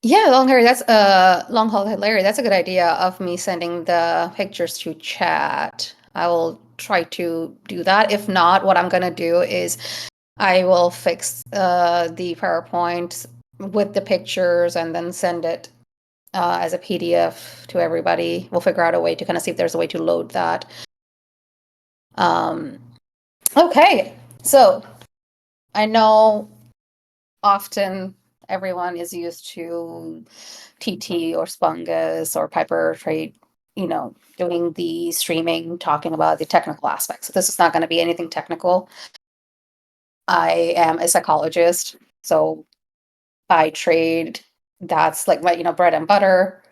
Yeah, long haul Larry. That's a good idea of me sending the pictures to chat. I will try to do that. If not, what I'm gonna do is I will fix the PowerPoint with the pictures and then send it as a PDF to everybody. We'll figure out a way to kind of see if there's a way to load that. Um, okay, so I know often everyone is used to TT or Spungus or Piper Trade, doing the streaming, talking about the technical aspects. This is not going to be anything technical. I am a psychologist, so by trade, that's like my, bread and butter.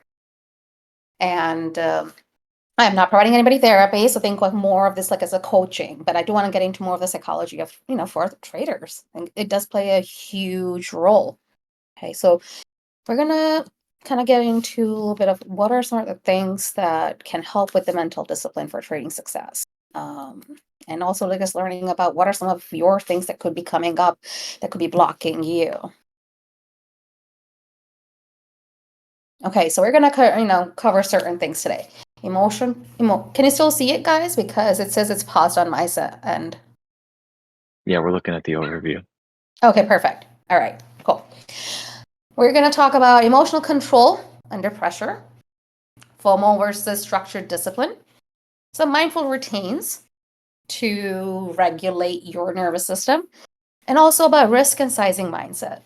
And I am not providing anybody therapy, so think of more of this like as a coaching. But I do want to get into more of the psychology of, for the traders. And it does play a huge role. Okay, so we're gonna kind of get into a little bit of what are some of the things that can help with the mental discipline for trading success. And also like us learning about what are some of your things that could be coming up that could be blocking you. Okay, so we're gonna cover certain things today. Can you still see it, guys? Because it says it's paused on my end. Yeah, we're looking at the overview. Okay, perfect. All right, cool. We're gonna talk about emotional control under pressure, FOMO versus structured discipline, some mindful routines to regulate your nervous system, and also about risk and sizing mindset.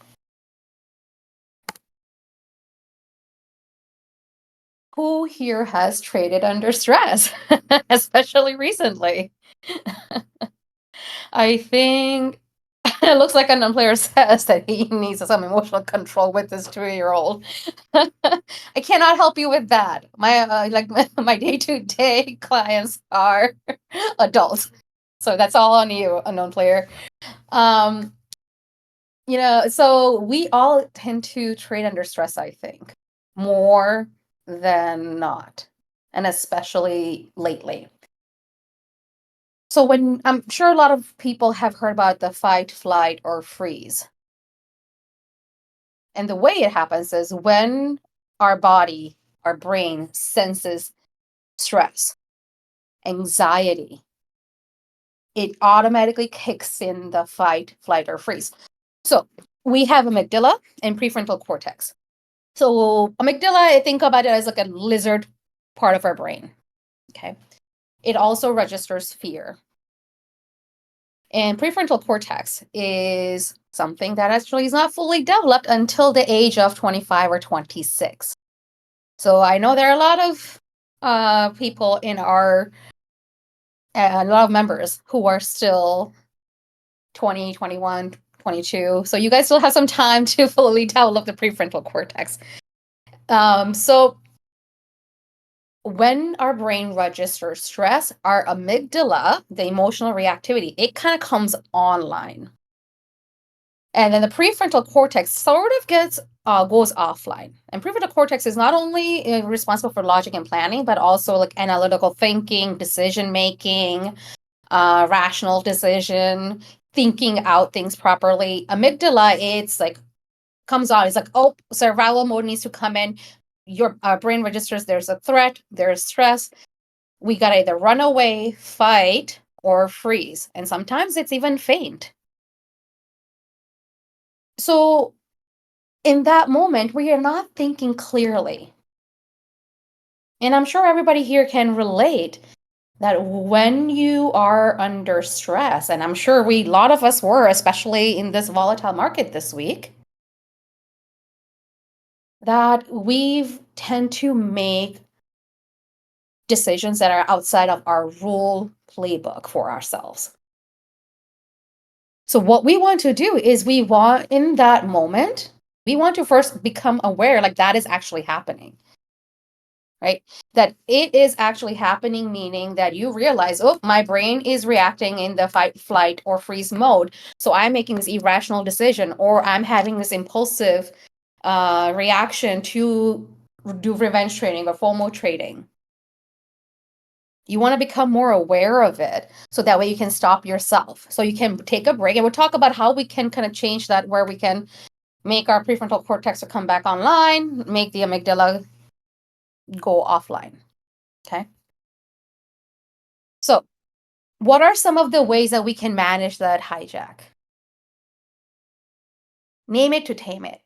Who here has traded under stress, especially recently? I think it looks like an player says that he needs some emotional control with his 2-year-old. I cannot help you with that. My day-to-day clients are adults, so that's all on you, unknown player. So we all tend to trade under stress, I think, more than not, and especially lately. So when I'm sure a lot of people have heard about the fight, flight, or freeze. And the way it happens is when our body, our brain senses stress, anxiety, it automatically kicks in the fight, flight, or freeze. So we have amygdala and prefrontal cortex. So amygdala, I think about it as like a lizard part of our brain. Okay. It also registers fear. And prefrontal cortex is something that actually is not fully developed until the age of 25 or 26. So I know there are a lot of people in our, a lot of members who are still 20, 21, 22. So you guys still have some time to fully develop the prefrontal cortex. So when our brain registers stress, our amygdala, the emotional reactivity, it kind of comes online. And then the prefrontal cortex sort of goes offline. And prefrontal cortex is not only responsible for logic and planning, but also like analytical thinking, decision making, rational decision, thinking out things properly. Amygdala, it's like comes on. It's like, oh, survival mode needs to come in. Your brain registers there's a threat, there's stress. We got to either run away, fight, or freeze. And sometimes it's even faint. So in that moment, we are not thinking clearly. And I'm sure everybody here can relate that when you are under stress, and I'm sure a lot of us were, especially in this volatile market this week, that we tend to make decisions that are outside of our rule playbook for ourselves. So what we want to do is in that moment, we want to first become aware like that is actually happening. Right? That it is actually happening, meaning that you realize, oh, my brain is reacting in the fight, flight, or freeze mode. So I'm making this irrational decision, or I'm having this impulsive reaction to do revenge trading or FOMO trading. You want to become more aware of it so that way you can stop yourself. So you can take a break. And we'll talk about how we can kind of change that, where we can make our prefrontal cortex to come back online, make the amygdala go offline. Okay. So, what are some of the ways that we can manage that hijack? Name it to tame it.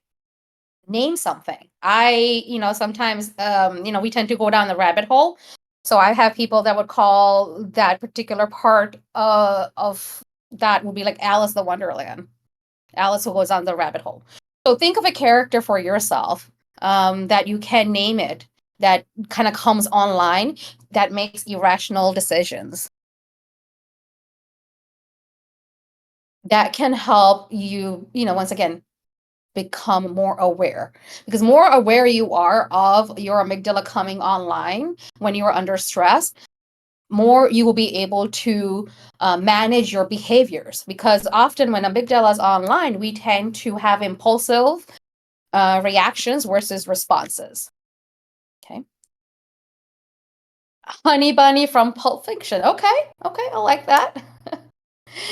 Name something. Sometimes, we tend to go down the rabbit hole. So I have people that would call that particular part of that would be like Alice the Wonderland. Alice who goes on the rabbit hole. So think of a character for yourself that you can name it, that kind of comes online, that makes irrational decisions. That can help you, once again, become more aware. Because more aware you are of your amygdala coming online when you are under stress, more you will be able to manage your behaviors. Because often when amygdala is online, we tend to have impulsive reactions versus responses. Okay. Honey Bunny from Pulp Fiction. Okay, I like that.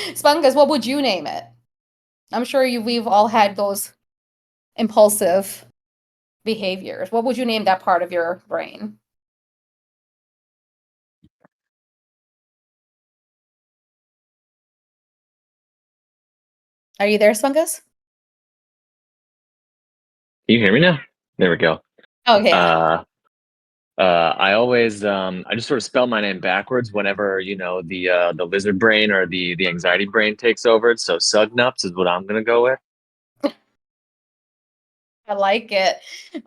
Spungus, what would you name it? I'm sure we've all had those impulsive behaviors. What would you name that part of your brain? Are you there, Spungus? Can you hear me now? There we go. Okay. I always I just sort of spell my name backwards whenever the lizard brain or the anxiety brain takes over. So Sugnups is what I'm gonna go with. I like it.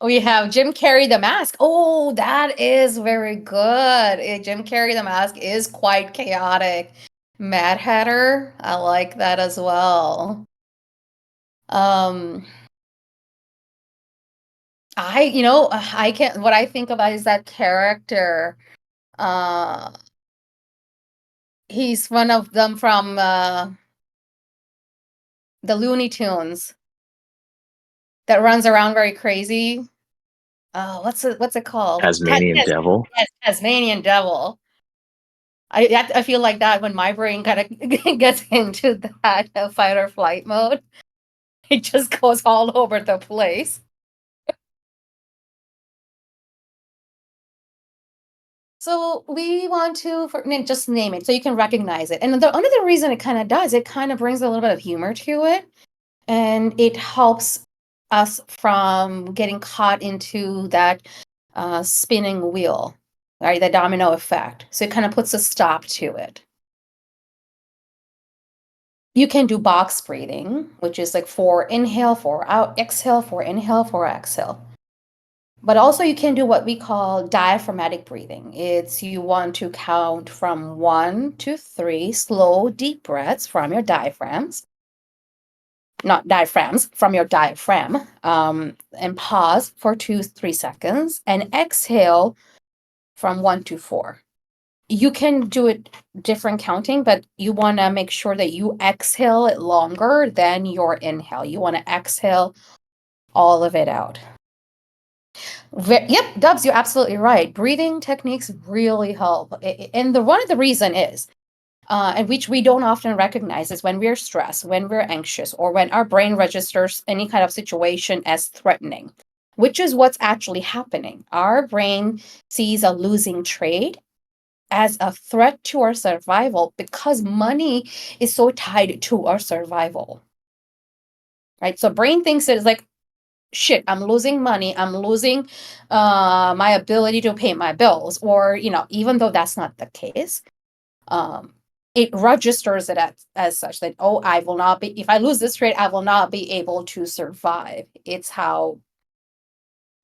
We have Jim Carrey the Mask. Oh, that is very good. Jim Carrey the Mask is quite chaotic. Mad Hatter, I like that as well. Um, I can't. What I think about is that character. Uh, he's one of them from the Looney Tunes that runs around very crazy. What's it called? Tasmanian Devil. Yes, Tasmanian Devil. I feel like that when my brain kind of gets into that fight or flight mode, it just goes all over the place. So we want to just name it so you can recognize it. And the another reason it kind of does, it kind of brings a little bit of humor to it, and it helps us from getting caught into that spinning wheel, right? The domino effect. So it kind of puts a stop to it. You can do box breathing, which is like 4 inhale, 4 out, exhale, 4 inhale, 4 exhale. But also you can do what we call diaphragmatic breathing. It's you want to count from 1 to 3 slow, deep breaths from your diaphragms. Not diaphragms, from your diaphragm. And pause for 2-3 seconds and exhale from 1 to 4. You can do it different counting, but you want to make sure that you exhale it longer than your inhale. You want to exhale all of it out. Yep, Dubs, you're absolutely right. Breathing techniques really help. And one of the reason is, and which we don't often recognize, is when we're stressed, when we're anxious, or when our brain registers any kind of situation as threatening, which is what's actually happening. Our brain sees a losing trade as a threat to our survival because money is so tied to our survival, right? So brain thinks it's like, shit, I'm losing money, I'm losing my ability to pay my bills, or even though that's not the case, it registers it as such that, oh, I will not be, if I lose this trade, I will not be able to survive. It's how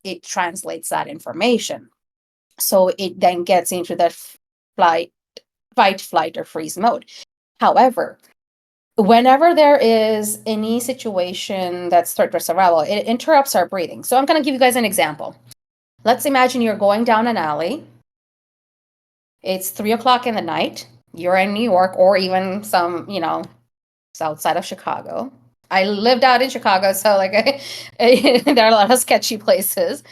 it translates that information. So it then gets into that fight, flight, or freeze mode. However, whenever there is any situation that's threat or survival, it interrupts our breathing. So I'm going to give you guys an example. Let's imagine you're going down an alley. It's 3 o'clock in the night. You're in New York, or even some, south side of Chicago. I lived out in Chicago, so like there are a lot of sketchy places.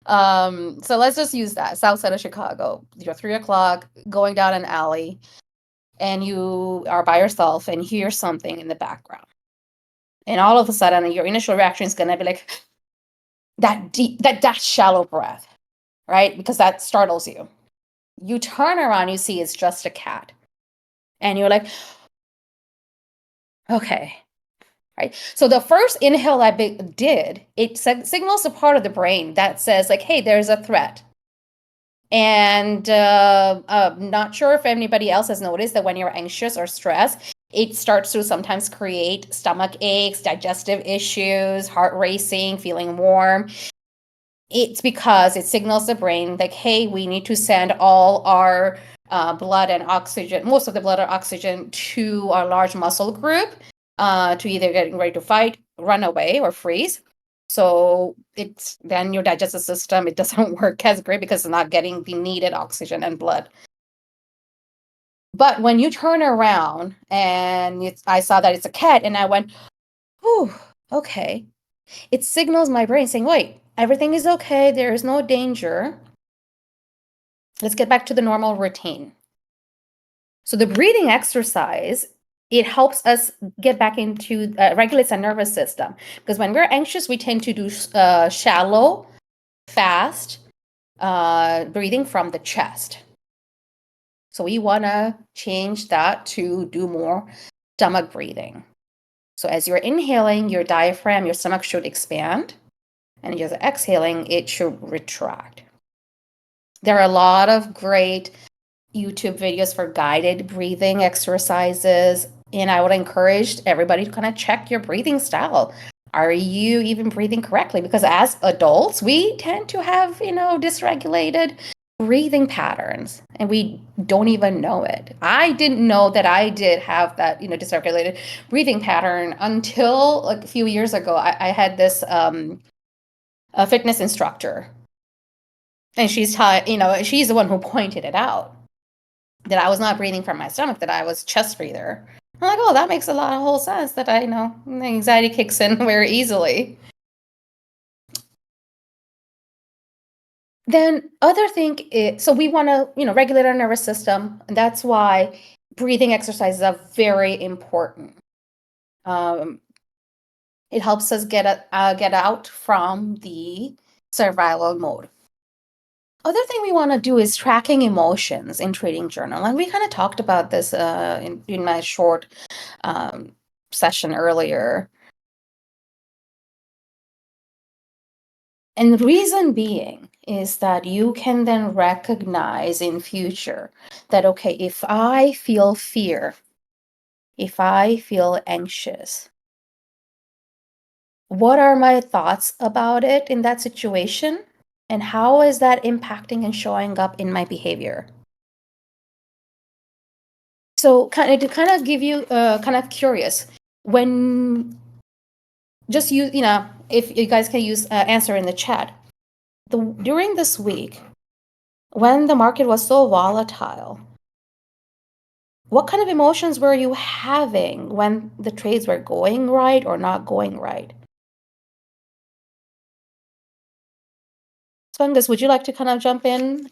So let's just use that south side of Chicago. You're 3 o'clock going down an alley, and you are by yourself and hear something in the background. And all of a sudden, your initial reaction is going to be like that deep, that shallow breath, right? Because that startles you. You turn around, you see it's just a cat. And you're like, okay, right? So the first inhale I did, it signals a part of the brain that says like, hey, there's a threat. And not sure if anybody else has noticed that when you're anxious or stressed, it starts to sometimes create stomach aches, digestive issues, heart racing, feeling warm. It's because it signals the brain like, hey, we need to send all our blood and oxygen, most of the blood or oxygen to our large muscle group to either getting ready to fight, run away, or freeze. So it's then your digestive system, it doesn't work as great because it's not getting the needed oxygen and blood. But when you turn around and I saw that it's a cat and I went, whew, okay. It signals my brain saying, wait, everything is okay. There is no danger. Let's get back to the normal routine. So the breathing exercise, it helps us get back into, regulates our nervous system. Because when we're anxious, we tend to do shallow, fast breathing from the chest. So we want to change that to do more stomach breathing. So as you're inhaling, your diaphragm, your stomach should expand. And as you're exhaling, it should retract. There are a lot of great YouTube videos for guided breathing exercises. And I would encourage everybody to kind of check your breathing style. Are you even breathing correctly? Because as adults, we tend to have, dysregulated breathing patterns and we don't even know it. I didn't know that I did have that, dysregulated breathing pattern until like a few years ago. I had this a fitness instructor, and she's the one who pointed it out, that I was not breathing from my stomach, that I was chest breather. I'm like, oh, that makes a lot of whole sense, that I know anxiety kicks in very easily. Then other thing is, so we want to, regulate our nervous system. And that's why breathing exercises are very important. It helps us get out from the survival mode. Other thing we want to do is tracking emotions in trading journal. And we kind of talked about this in my short session earlier. And the reason being is that you can then recognize in future that, okay, if I feel fear, if I feel anxious, what are my thoughts about it in that situation? And how is that impacting and showing up in my behavior? So to kind of give you kind of curious, when just use, if you guys can use answer in the chat, during this week, when the market was so volatile, what kind of emotions were you having when the trades were going right or not going right? Fungus, would you like to kind of jump in?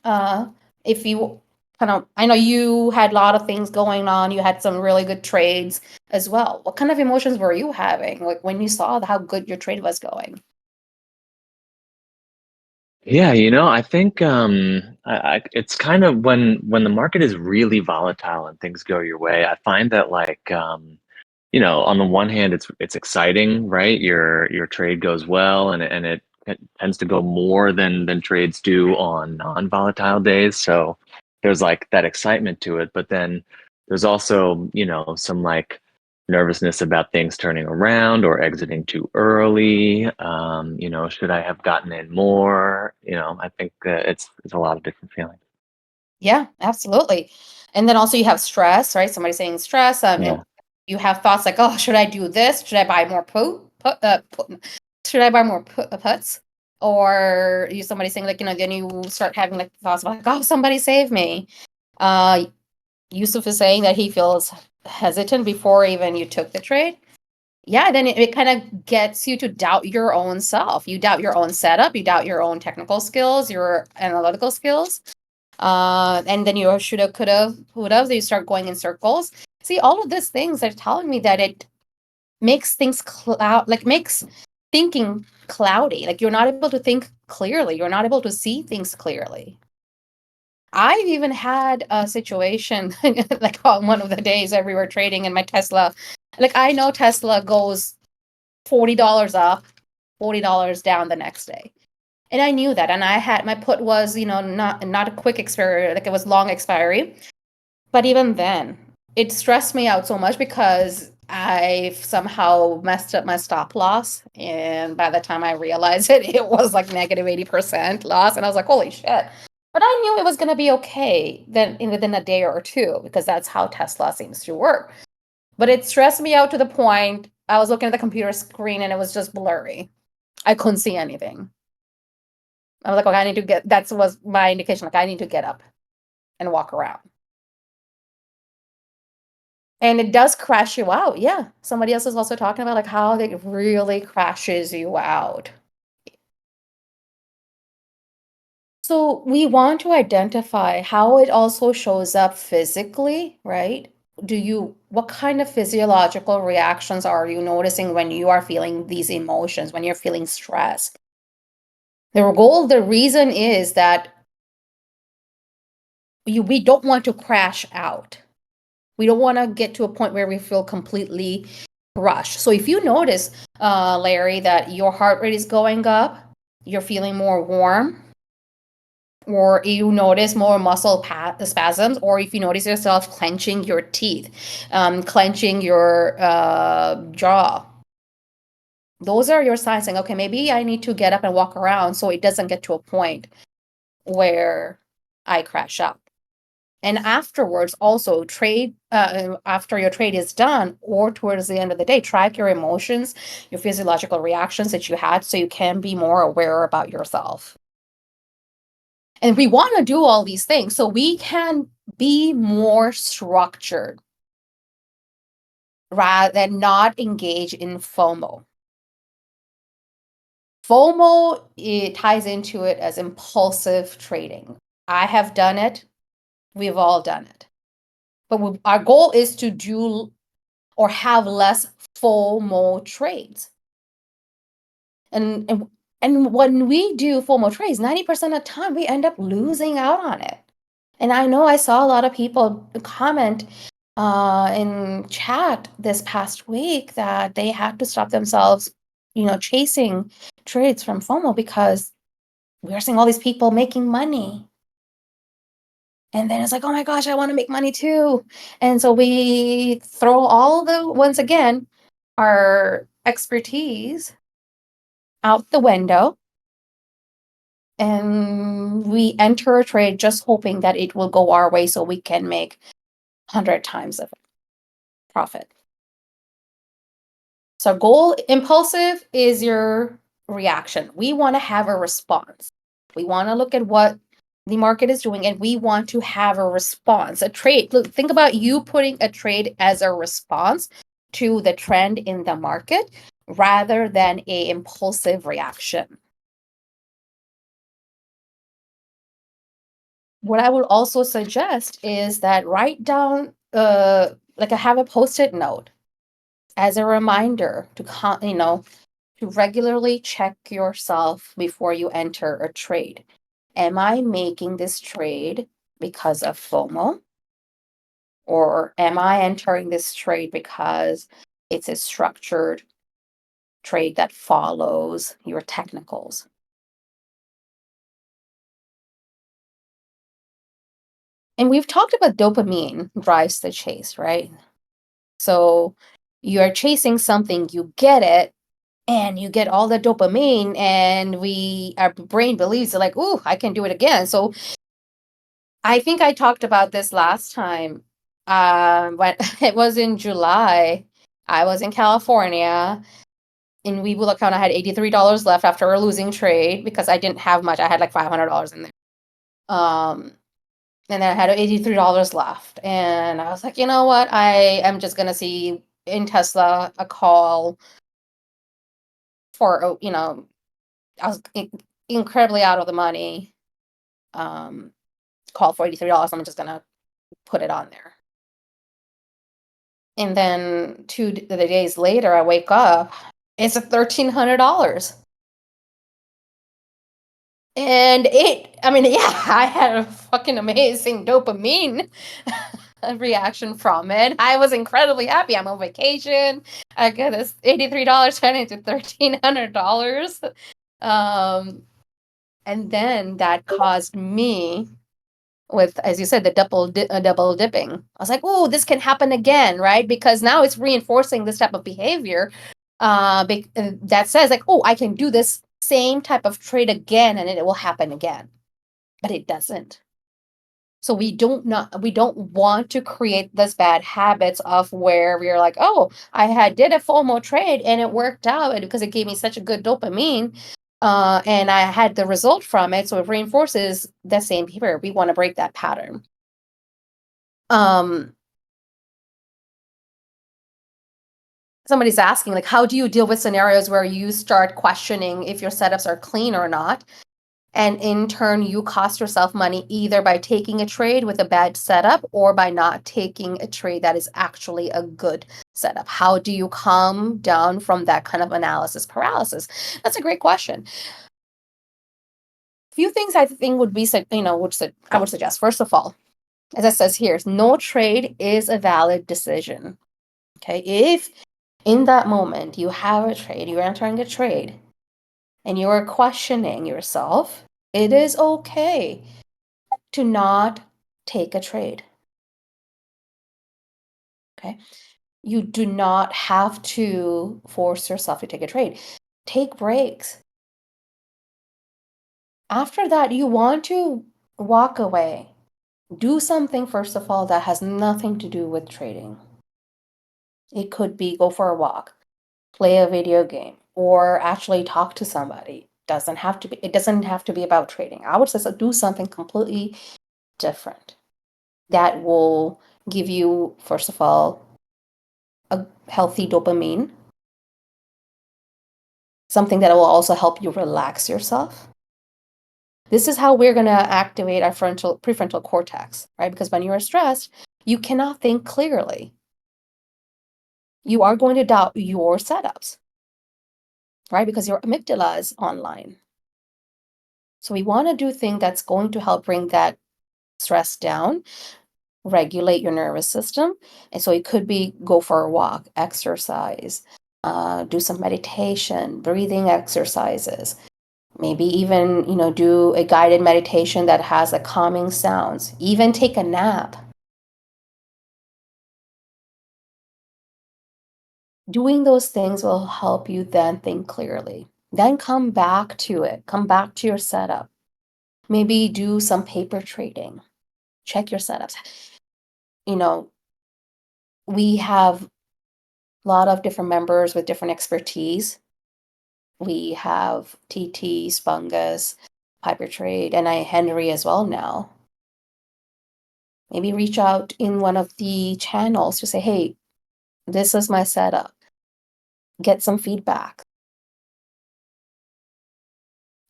If you I know you had a lot of things going on. You had some really good trades as well. What kind of emotions were you having, like when you saw how good your trade was going? Yeah, I think it's kind of when the market is really volatile and things go your way, I find that like on the one hand it's exciting, right? Your trade goes well and it tends to go more than trades do on non-volatile days. So there's like that excitement to it, but then there's also, some like nervousness about things turning around or exiting too early. Should I have gotten in more? I think it's a lot of different feelings. Yeah, absolutely. And then also you have stress, right? Somebody saying stress. Yeah. You have thoughts like, oh, should I do this? Should I buy more should I buy more puts? Or somebody saying like, then you start having like thoughts about like, oh, somebody save me. Yusuf is saying that he feels hesitant before even you took the trade. Yeah, then it kind of gets you to doubt your own self. You doubt your own setup, you doubt your own technical skills, your analytical skills. And then you shoulda, coulda, woulda, you start going in circles. See, all of these things are telling me that makes things makes thinking cloudy. Like you're not able to think clearly. You're not able to see things clearly. I've even had a situation like on one of the days that we were trading in my Tesla. Like I know Tesla goes $40 up, $40 down the next day. And I knew that. And I had my put was, not a quick expiry, like it was long expiry. But even then, it stressed me out so much because I somehow messed up my stop loss. And by the time I realized it, it was like negative 80% loss. And I was like, holy shit. But I knew it was going to be okay then within a day or two, because that's how Tesla seems to work. But it stressed me out to the point I was looking at the computer screen and it was just blurry. I couldn't see anything. I was like, okay, I need to that was my indication. Like, I need to get up and walk around. And it does crash you out. Yeah. Somebody else is also talking about like how it really crashes you out. So we want to identify how it also shows up physically, right? What kind of physiological reactions are you noticing when you are feeling these emotions, when you're feeling stress? The reason is that we don't want to crash out. We don't want to get to a point where we feel completely crushed. So if you notice, Larry, that your heart rate is going up, you're feeling more warm, or you notice more muscle spasms, or if you notice yourself clenching your teeth, clenching your jaw, those are your signs saying, okay, maybe I need to get up and walk around so it doesn't get to a point where I crash out. And afterwards, also trade after your trade is done or towards the end of the day, track your emotions, your physiological reactions that you had so you can be more aware about yourself. And we want to do all these things so we can be more structured rather than not engage in FOMO. FOMO, it ties into it as impulsive trading. I have done it. We've all done it. But our goal is to do or have less FOMO trades. And when we do FOMO trades, 90% of the time we end up losing out on it. And I know I saw a lot of people comment in chat this past week that they had to stop themselves, chasing trades from FOMO because we're seeing all these people making money. And then it's like, oh my gosh, I want to make money too. And so we throw once again, our expertise out the window and we enter a trade just hoping that it will go our way so we can make 100 times of profit. So goal impulsive is your reaction. We want to have a response. We want to look at what the market is doing and we want to have a response. A trade. Look, think about you putting a trade as a response to the trend in the market rather than a impulsive reaction. What I would also suggest is that write down like I have a post-it note as a reminder to to regularly check yourself before you enter a trade. Am I making this trade because of FOMO? Or am I entering this trade because it's a structured trade that follows your technicals? And we've talked about dopamine drives the chase, right? So you're chasing something, you get it, and you get all the dopamine, and our brain believes like, "Ooh, I can do it again." So I think I talked about this last time. When it was in July, I was in California. In Webull account, I had $83 left after a losing trade because I didn't have much. I had like $500 in there. And then I had $83 left. And I was like, you know what? I am just gonna see in Tesla a call for, I was incredibly out of the money. Call for $83. I'm just gonna put it on there. And then the days later, I wake up, it's a $1,300. And I mean, yeah, I had a fucking amazing dopamine reaction from it. I was incredibly happy. I'm on vacation. I got this $83 turned into $1,300. And then that caused me with, as you said, the double dipping. I was like, oh, this can happen again, right? Because now it's reinforcing this type of behavior that says like, oh, I can do this same type of trade again and it will happen again. But it doesn't. So we don't want to create this bad habits of where we're like, oh, did a FOMO trade and it worked out because it gave me such a good dopamine. And I had the result from it. So it reinforces the same behavior. We want to break that pattern. Somebody's asking, like, how do you deal with scenarios where you start questioning if your setups are clean or not? And in turn, you cost yourself money either by taking a trade with a bad setup or by not taking a trade that is actually a good setup. How do you calm down from that kind of analysis paralysis? That's a great question. Few things I think would be, I would suggest. First of all, as it says here, no trade is a valid decision. Okay, if in that moment you have a trade, you're entering a trade, and you're questioning yourself, it is okay to not take a trade. Okay, you do not have to force yourself to take a trade. Take breaks. After that, you want to walk away. Do something, first of all, that has nothing to do with trading. It could be go for a walk, play a video game, or actually talk to somebody. It doesn't have to be about trading. I would say do something completely different that will give you, first of all, a healthy dopamine, something that will also help you relax yourself. This is how we're going to activate our prefrontal cortex, right? Because when you are stressed, you cannot think clearly. You are going to doubt your setups, right? Because your amygdala is online. So we want to do things that's going to help bring that stress down, regulate your nervous system. And so it could be go for a walk, exercise, do some meditation, breathing exercises, maybe even, do a guided meditation that has a calming sounds, even take a nap. Doing those things will help you then think clearly. Then come back to it. Come back to your setup. Maybe do some paper trading. Check your setups. We have a lot of different members with different expertise. We have TT, Spungus, Piper Trade, and Henry as well now. Maybe reach out in one of the channels to say, hey, this is my setup. Get some feedback.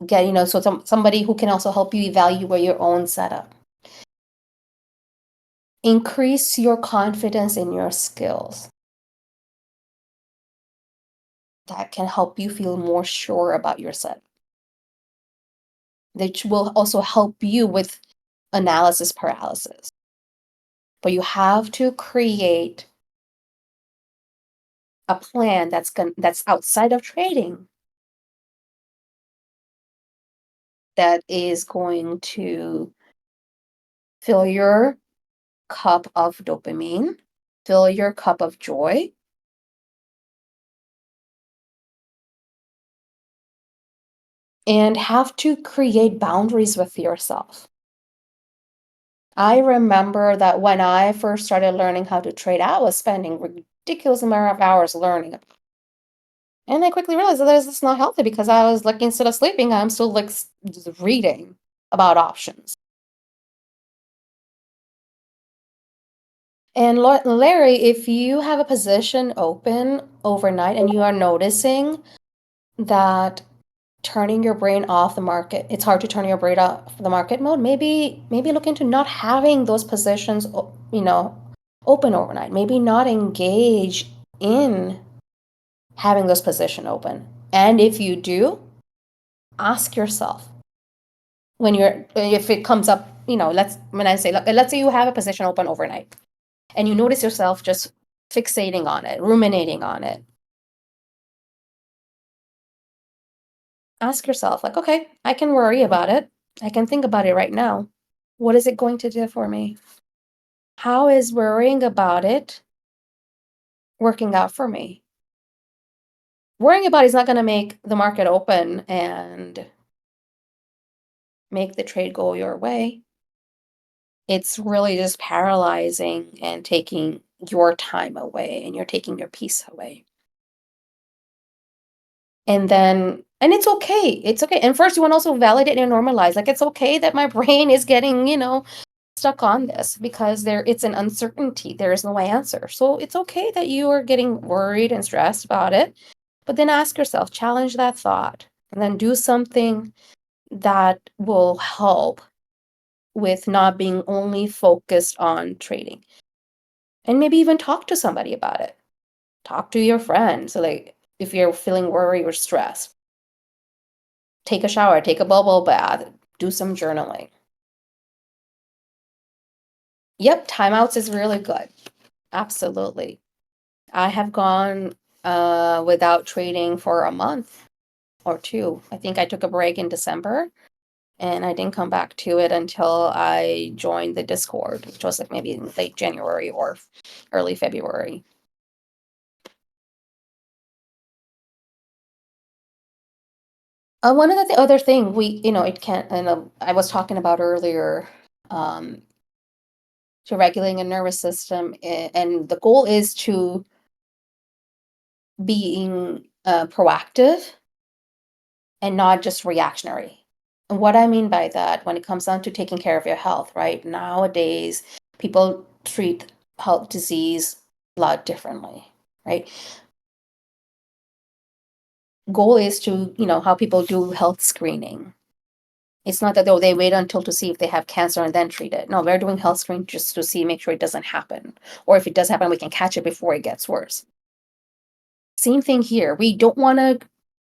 So somebody who can also help you evaluate your own setup. Increase your confidence in your skills. That can help you feel more sure about your setup. That will also help you with analysis paralysis. But you have to create a plan that's outside of trading, that is going to fill your cup of dopamine, fill your cup of joy, and have to create boundaries with yourself. I remember that when I first started learning how to trade, I was spending ridiculous amount of hours learning. And I quickly realized that this is not healthy because I was like, instead of sleeping, I'm still like reading about options. And Larry, if you have a position open overnight and you are noticing that turning your brain off the market, it's hard to turn your brain off the market mode, maybe look into not having those positions, open overnight. Maybe not engage in having this position open. And if you do, ask yourself if it comes up, let's say you have a position open overnight and you notice yourself just fixating on it, ruminating on it. Ask yourself, like, okay, I can worry about it. I can think about it right now. What is it going to do for me? How is worrying about it working out for me? Worrying about it is not going to make the market open and make the trade go your way. It's really just paralyzing and taking your time away, and you're taking your peace away. And it's okay. It's okay. And first, you want to also validate and normalize. Like, it's okay that my brain is getting, stuck on this because it's an uncertainty. There is no answer. So it's okay that you are getting worried and stressed about it. But then ask yourself, challenge that thought, and then do something that will help with not being only focused on trading. And maybe even talk to somebody about it. Talk to your friend. So, like, if you're feeling worried or stressed, take a shower, take a bubble bath, do some journaling. Yep, timeouts is really good. Absolutely. I have gone without trading for a month or two. I think I took a break in December and I didn't come back to it until I joined the Discord, which was like maybe in late January or early February. One of the other thing it can, I was talking about earlier, um, to regulating a nervous system, and the goal is to being proactive and not just reactionary. And what I mean by that, when it comes down to taking care of your health, right? Nowadays, people treat health disease a lot differently, right? Goal is to, how people do health screening. It's not that they wait until to see if they have cancer and then treat it. No, we're doing health screening just to see, make sure it doesn't happen. Or if it does happen, we can catch it before it gets worse. Same thing here. We don't want to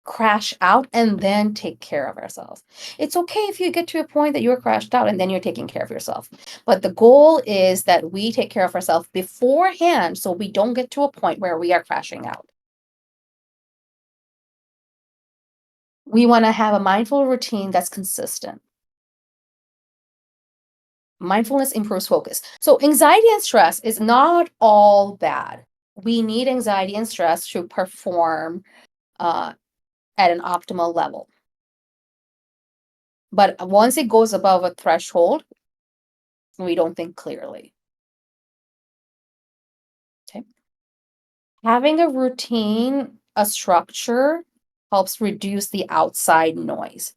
crash out and then take care of ourselves. It's okay if you get to a point that you're crashed out and then you're taking care of yourself. But the goal is that we take care of ourselves beforehand so we don't get to a point where we are crashing out. We want to have a mindful routine that's consistent. Mindfulness improves focus. So anxiety and stress is not all bad. We need anxiety and stress to perform at an optimal level. But once it goes above a threshold, we don't think clearly. Okay. Having a routine, a structure helps reduce the outside noise.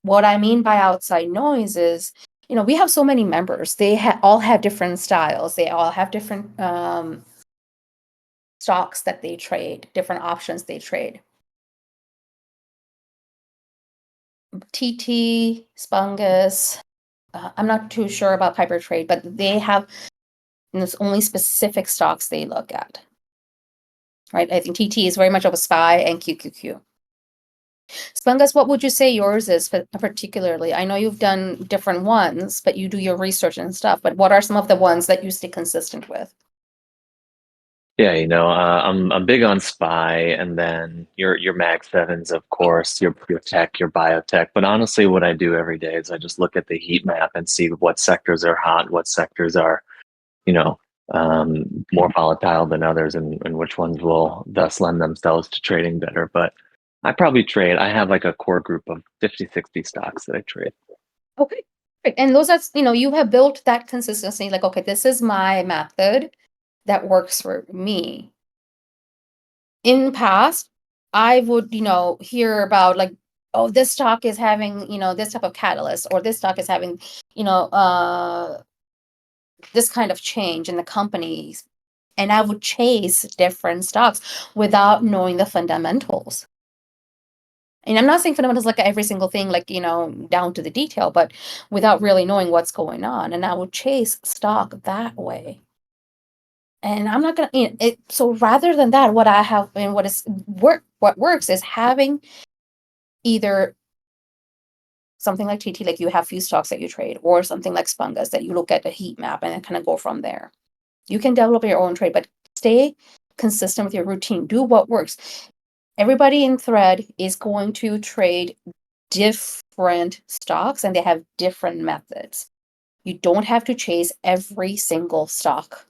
What I mean by outside noise is, we have so many members. They all have different styles. They all have different stocks that they trade, different options they trade. TT, Spungus, I'm not too sure about Piper Trade, but they have only specific stocks they look at. Right? I think TT is very much of a SPY and QQQ. Spungus, what would you say yours is particularly? I know you've done different ones, but you do your research and stuff. But what are some of the ones that you stay consistent with? Yeah, I'm big on SPY, and then your Mag Sevens, of course, your tech, your biotech. But honestly, what I do every day is I just look at the heat map and see what sectors are hot, what sectors are, you know, more volatile than others, and which ones will thus lend themselves to trading better. But I have like a core group of 50, 60 stocks that I trade. Okay. Great. And you have built that consistency, like, okay, this is my method that works for me. In past, I would, hear about, like, oh, this stock is having, this type of catalyst, or this stock is having, you know, uh, this kind of change in the companies. And I would chase different stocks without knowing the fundamentals. And I'm not saying fundamentals like every single thing, like, down to the detail, but without really knowing what's going on. And I would chase stock that way. And I'm not gonna it. So rather than that, what I have and what works is having either something like TT, like you have few stocks that you trade, or something like Spungas that you look at the heat map and then kind of go from there. You can develop your own trade, but stay consistent with your routine. Do what works. Everybody in Thread is going to trade different stocks and they have different methods. You don't have to chase every single stock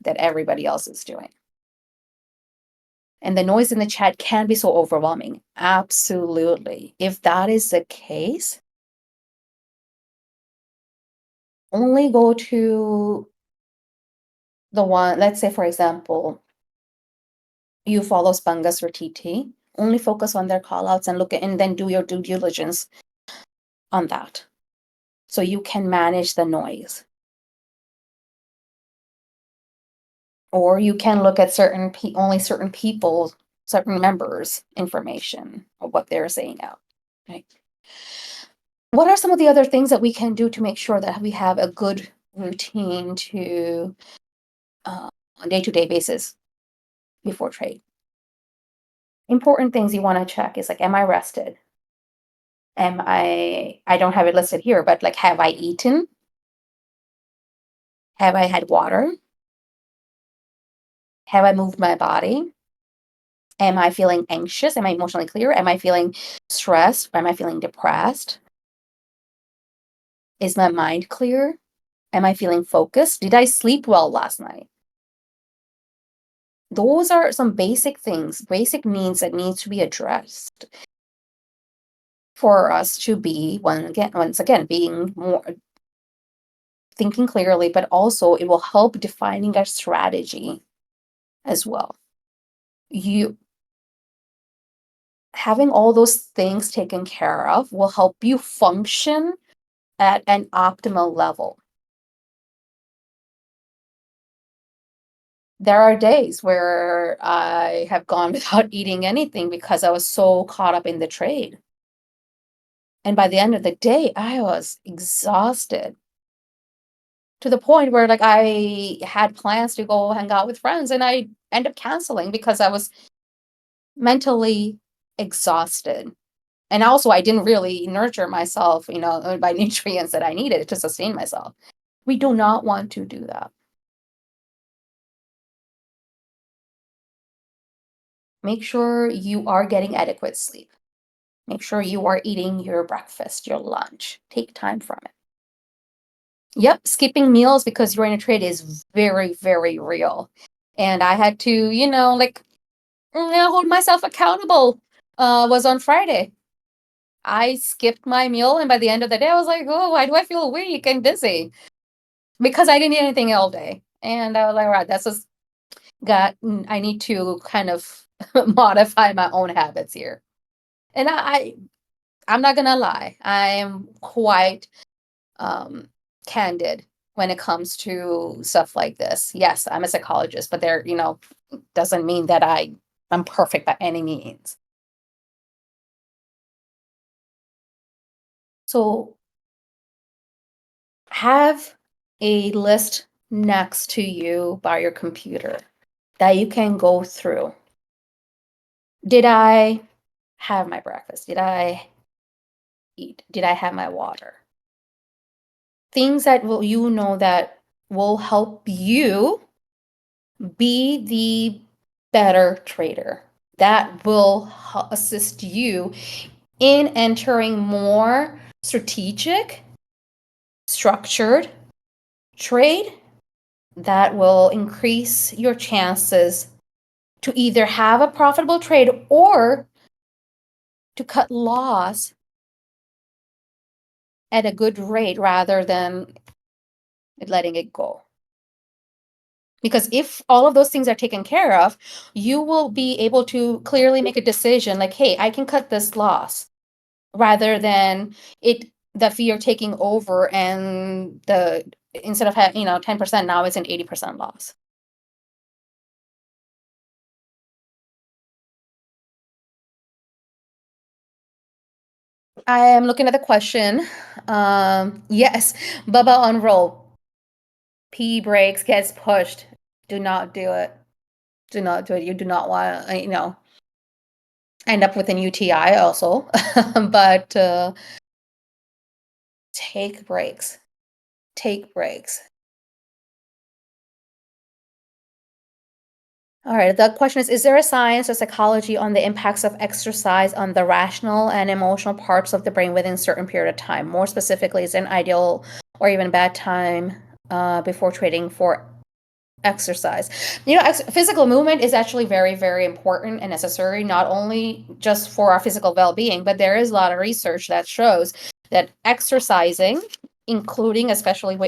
that everybody else is doing. And the noise in the chat can be so overwhelming. Absolutely. If that is the case, only go to the one, let's say, for example, you follow Spangas or TT, only focus on their callouts and look at, and then do your due diligence on that. So you can manage the noise. Or you can look at only certain people, certain members' information of what they're saying out. Right. What are some of the other things that we can do to make sure that we have a good routine to on a day-to-day basis before trade? Important things you want to check is like, am I rested? I don't have it listed here, but like, have I eaten? Have I had water? Have I moved my body? Am I feeling anxious? Am I emotionally clear? Am I feeling stressed? Am I feeling depressed? Is my mind clear? Am I feeling focused? Did I sleep well last night? Those are some basic things, basic needs that need to be addressed for us to be, once again, being more thinking clearly, but also it will help defining our strategy as well. You having all those things taken care of will help you function at an optimal level. There are days where I have gone without eating anything because I was so caught up in the trade. And by the end of the day, I was exhausted to the point where like I had plans to go hang out with friends and I end up canceling because I was mentally exhausted. And also I didn't really nurture myself, by nutrients that I needed to sustain myself. We do not want to do that. Make sure you are getting adequate sleep. Make sure you are eating your breakfast, your lunch. Take time from it. Yep, skipping meals because you're in a trade is very, very real. And I had to, hold myself accountable. Was on Friday. I skipped my meal, and by the end of the day, I was like, oh, why do I feel weak and dizzy? Because I didn't eat anything all day. And I was like, right, that's just I need to kind of modify my own habits here. And I'm not gonna lie, I am quite candid when it comes to stuff like this. Yes, I'm a psychologist, but there, doesn't mean that I'm perfect by any means. So have a list next to you by your computer that you can go through. Did I have my breakfast? Did I eat? Did I have my water? Things that that will help you be the better trader. That will assist you in entering more strategic, structured trade that will increase your chances to either have a profitable trade or to cut loss at a good rate rather than letting it go. Because if all of those things are taken care of, you will be able to clearly make a decision like, hey, I can cut this loss rather than the fear taking over and instead of 10%, now it's an 80% loss. I am looking at the question. Yes, Bubba on roll. P breaks, gets pushed. Do not do it. Do not do it. You do not want to, end up with an UTI also. But take breaks. Take breaks. All right. The question is there a science or psychology on the impacts of exercise on the rational and emotional parts of the brain within a certain period of time? More specifically, is an ideal or even bad time before trading for exercise? Physical movement is actually very, very important and necessary, not only just for our physical well-being, but there is a lot of research that shows that exercising, including including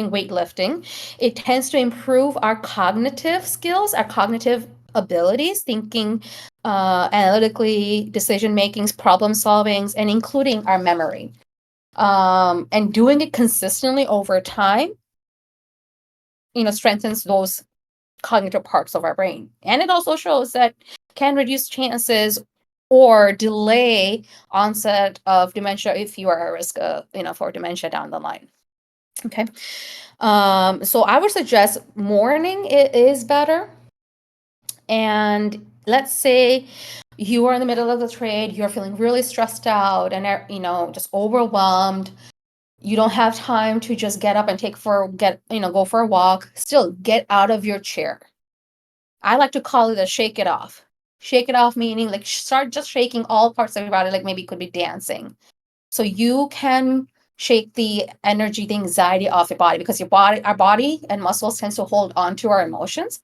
weightlifting, it tends to improve our cognitive skills, our cognitive abilities, thinking analytically, decision makings, problem solvings, and including our memory. And doing it consistently over time, strengthens those cognitive parts of our brain. And it also shows that can reduce chances or delay onset of dementia if you are at risk of, for dementia down the line. Okay. So I would suggest morning is better. And let's say you are in the middle of the trade, you're feeling really stressed out and, just overwhelmed. You don't have time to just get up and go for a walk. Still get out of your chair. I like to call it a shake it off. Shake it off meaning like start just shaking all parts of your body, like maybe it could be dancing. So you can shake the energy, the anxiety off your body, because our body and muscles tends to hold on to our emotions.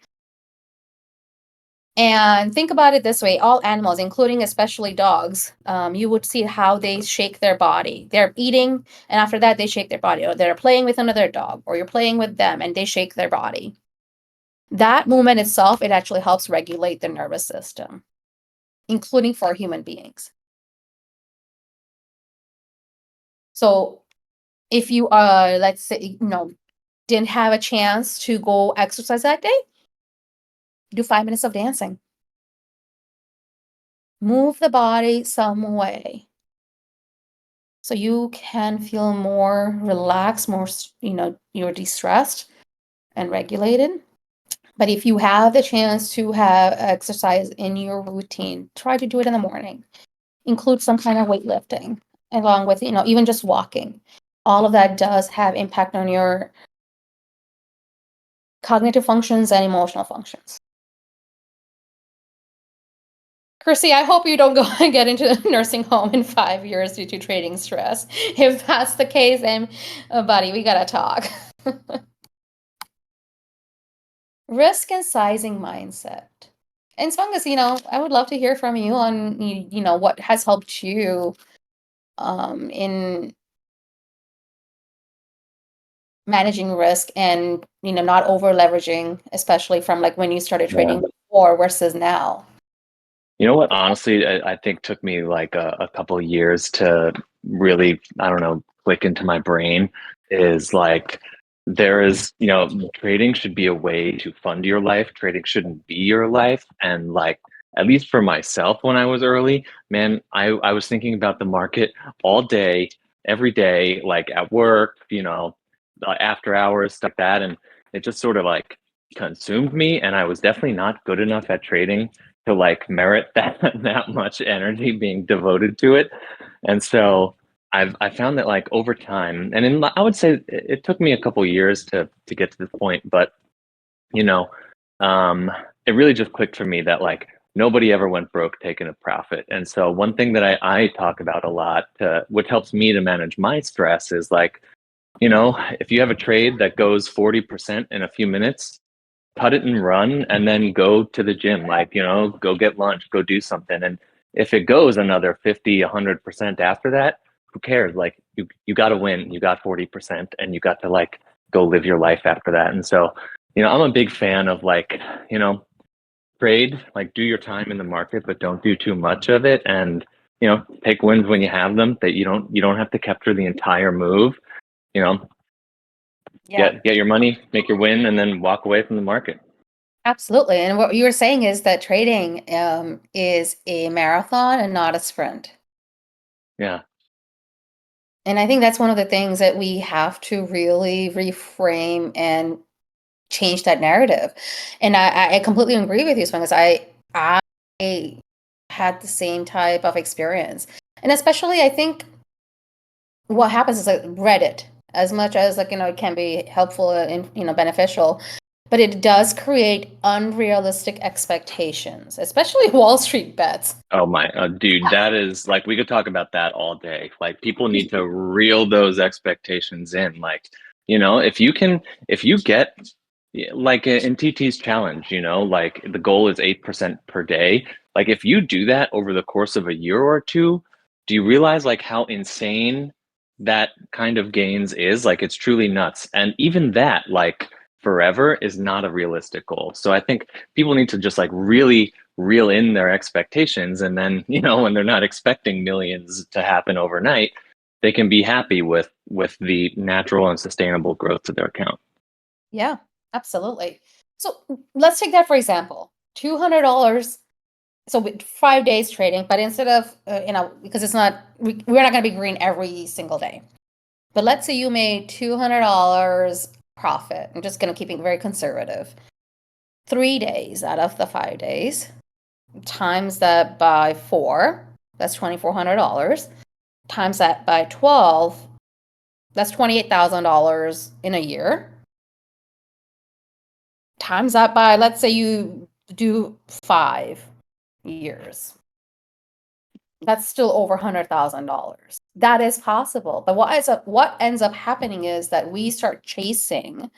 And think about it this way, all animals, including especially dogs, you would see how they shake their body. They're eating, and after that, they shake their body. Or they're playing with another dog, or you're playing with them, and they shake their body. That movement itself, it actually helps regulate the nervous system, including for human beings. So if you let's say, didn't have a chance to go exercise that day, do 5 minutes of dancing. Move the body some way so you can feel more relaxed, more, you're de-stressed and regulated. But if you have the chance to have exercise in your routine, try to do it in the morning. Include some kind of weightlifting along with, even just walking. All of that does have impact on your cognitive functions and emotional functions. Chrissy, I hope you don't go and get into a nursing home in 5 years due to trading stress. If that's the case, then, buddy, we gotta talk. Risk and sizing mindset. And Spungus, I would love to hear from you on, what has helped you in managing risk and, not over leveraging, especially from like when you started trading before versus now. You know what? Honestly, I think took me like a couple of years to really, I don't know, click into my brain is like there is, trading should be a way to fund your life. Trading shouldn't be your life. And like, at least for myself, when I was early, man, I was thinking about the market all day, every day, like at work, after hours, stuff like that. And it just sort of like consumed me. And I was definitely not good enough at trading to like merit that much energy being devoted to it. And so I found that like over time, and I would say it took me a couple years to get to this point, but you know, it really just clicked for me that like nobody ever went broke taking a profit. And so one thing that I talk about a lot, which helps me to manage my stress, is like, if you have a trade that goes 40% in a few minutes, cut it and run and then go to the gym, like, go get lunch, go do something. And if it goes another 50, 100% after that, who cares? Like you got to win, you got 40% and you got to like go live your life after that. And so, I'm a big fan of like, trade, like do your time in the market, but don't do too much of it. And, take wins when you have them, that you don't have to capture the entire move, you know, Yeah, get your money, make your win, and then walk away from the market. absolutely. And what you were saying is that trading is a marathon and not a sprint. Yeah. And I think that's one of the things that we have to really reframe and change that narrative. And I completely agree with you, because I had the same type of experience. And especially I think what happens is like Reddit, as much as like, it can be helpful and, beneficial, but it does create unrealistic expectations, especially Wall Street bets. Oh my, dude, that is like we could talk about that all day. Like people need to reel those expectations in. Like, if you get like in TT's challenge, like the goal is 8% per day. Like if you do that over the course of a year or two, do you realize like how insane that kind of gains is? Like it's truly nuts. And even that, like forever is not a realistic goal. So I think people need to just like really reel in their expectations, and then when they're not expecting millions to happen overnight, they can be happy with the natural and sustainable growth to their account. Yeah, absolutely. So let's take that for example. $200. So with 5 days trading, but instead of, because we're not going to be green every single day. But let's say you made $200 profit. I'm just going to keep it very conservative. 3 days out of the 5 days, times that by 4, that's $2,400. Times that by 12, that's $28,000 in a year. Times that by, let's say you do 5 years. That's still over $100,000. That is possible. But what ends up happening is that we start chasing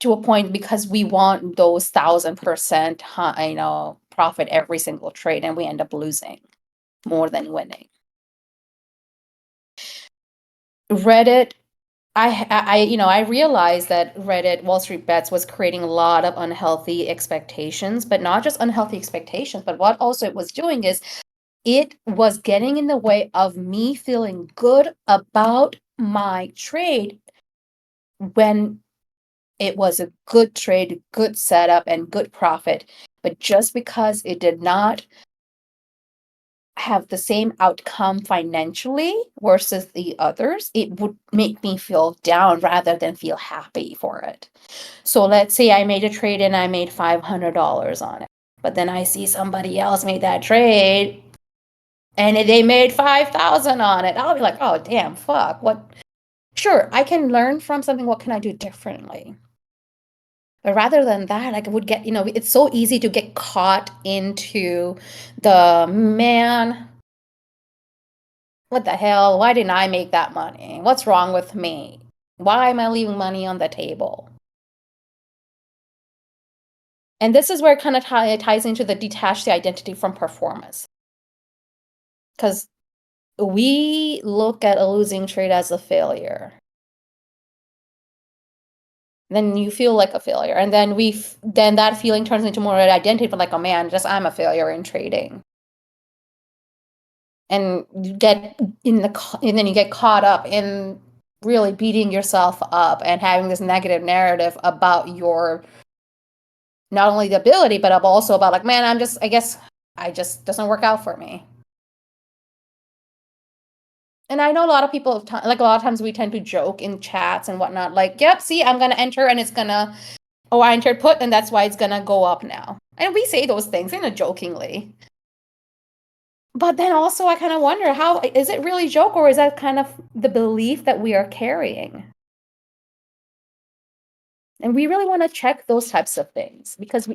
to a point because we want those 1,000%, profit every single trade, and we end up losing more than winning. Reddit, I realized that Reddit Wall Street Bets was creating a lot of unhealthy expectations, but not just unhealthy expectations, but what also it was doing is it was getting in the way of me feeling good about my trade when it was a good trade, good setup, and good profit. But just because it did not have the same outcome financially versus the others, it would make me feel down rather than feel happy for it. So let's say I made a trade and I made $500 on it, but then I see somebody else made that trade and they made 5,000 on it. I'll be like, oh, damn, fuck. What? Sure, I can learn from something. What can I do differently? But rather than that, like, it would get, it's so easy to get caught into the man, what the hell? Why didn't I make that money? What's wrong with me? Why am I leaving money on the table? And this is where it kind of ties into the detach the identity from performance. Because we look at a losing trade as a failure. Then you feel like a failure. And then then that feeling turns into more an identity, but like, oh man, just I'm a failure in trading. And you get and then you get caught up in really beating yourself up and having this negative narrative about your not only the ability, but also about like, man, I guess I just doesn't work out for me. And I know a lot of people, like a lot of times we tend to joke in chats and whatnot, like, yep, see, I'm going to enter and it's going to, oh, I entered put and that's why it's going to go up now. And we say those things, jokingly. But then also I kind of wonder, how is it really joke, or is that kind of the belief that we are carrying? And we really want to check those types of things, because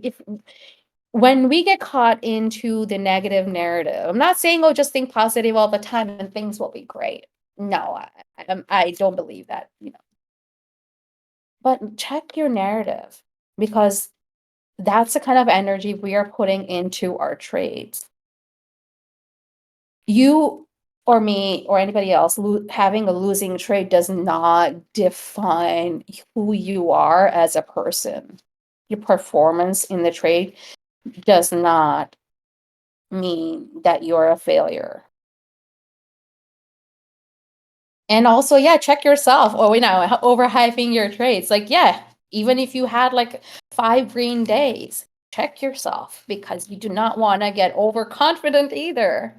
when we get caught into the negative narrative, I'm not saying, oh, just think positive all the time and things will be great. No, I don't believe that, But check your narrative, because that's the kind of energy we are putting into our trades. You or me or anybody else having a losing trade does not define who you are as a person. Your performance in the trade does not mean that you're a failure. And also, yeah, check yourself, or overhyping your trades. Like, yeah, even if you had like 5 green days, check yourself, because you do not want to get overconfident either.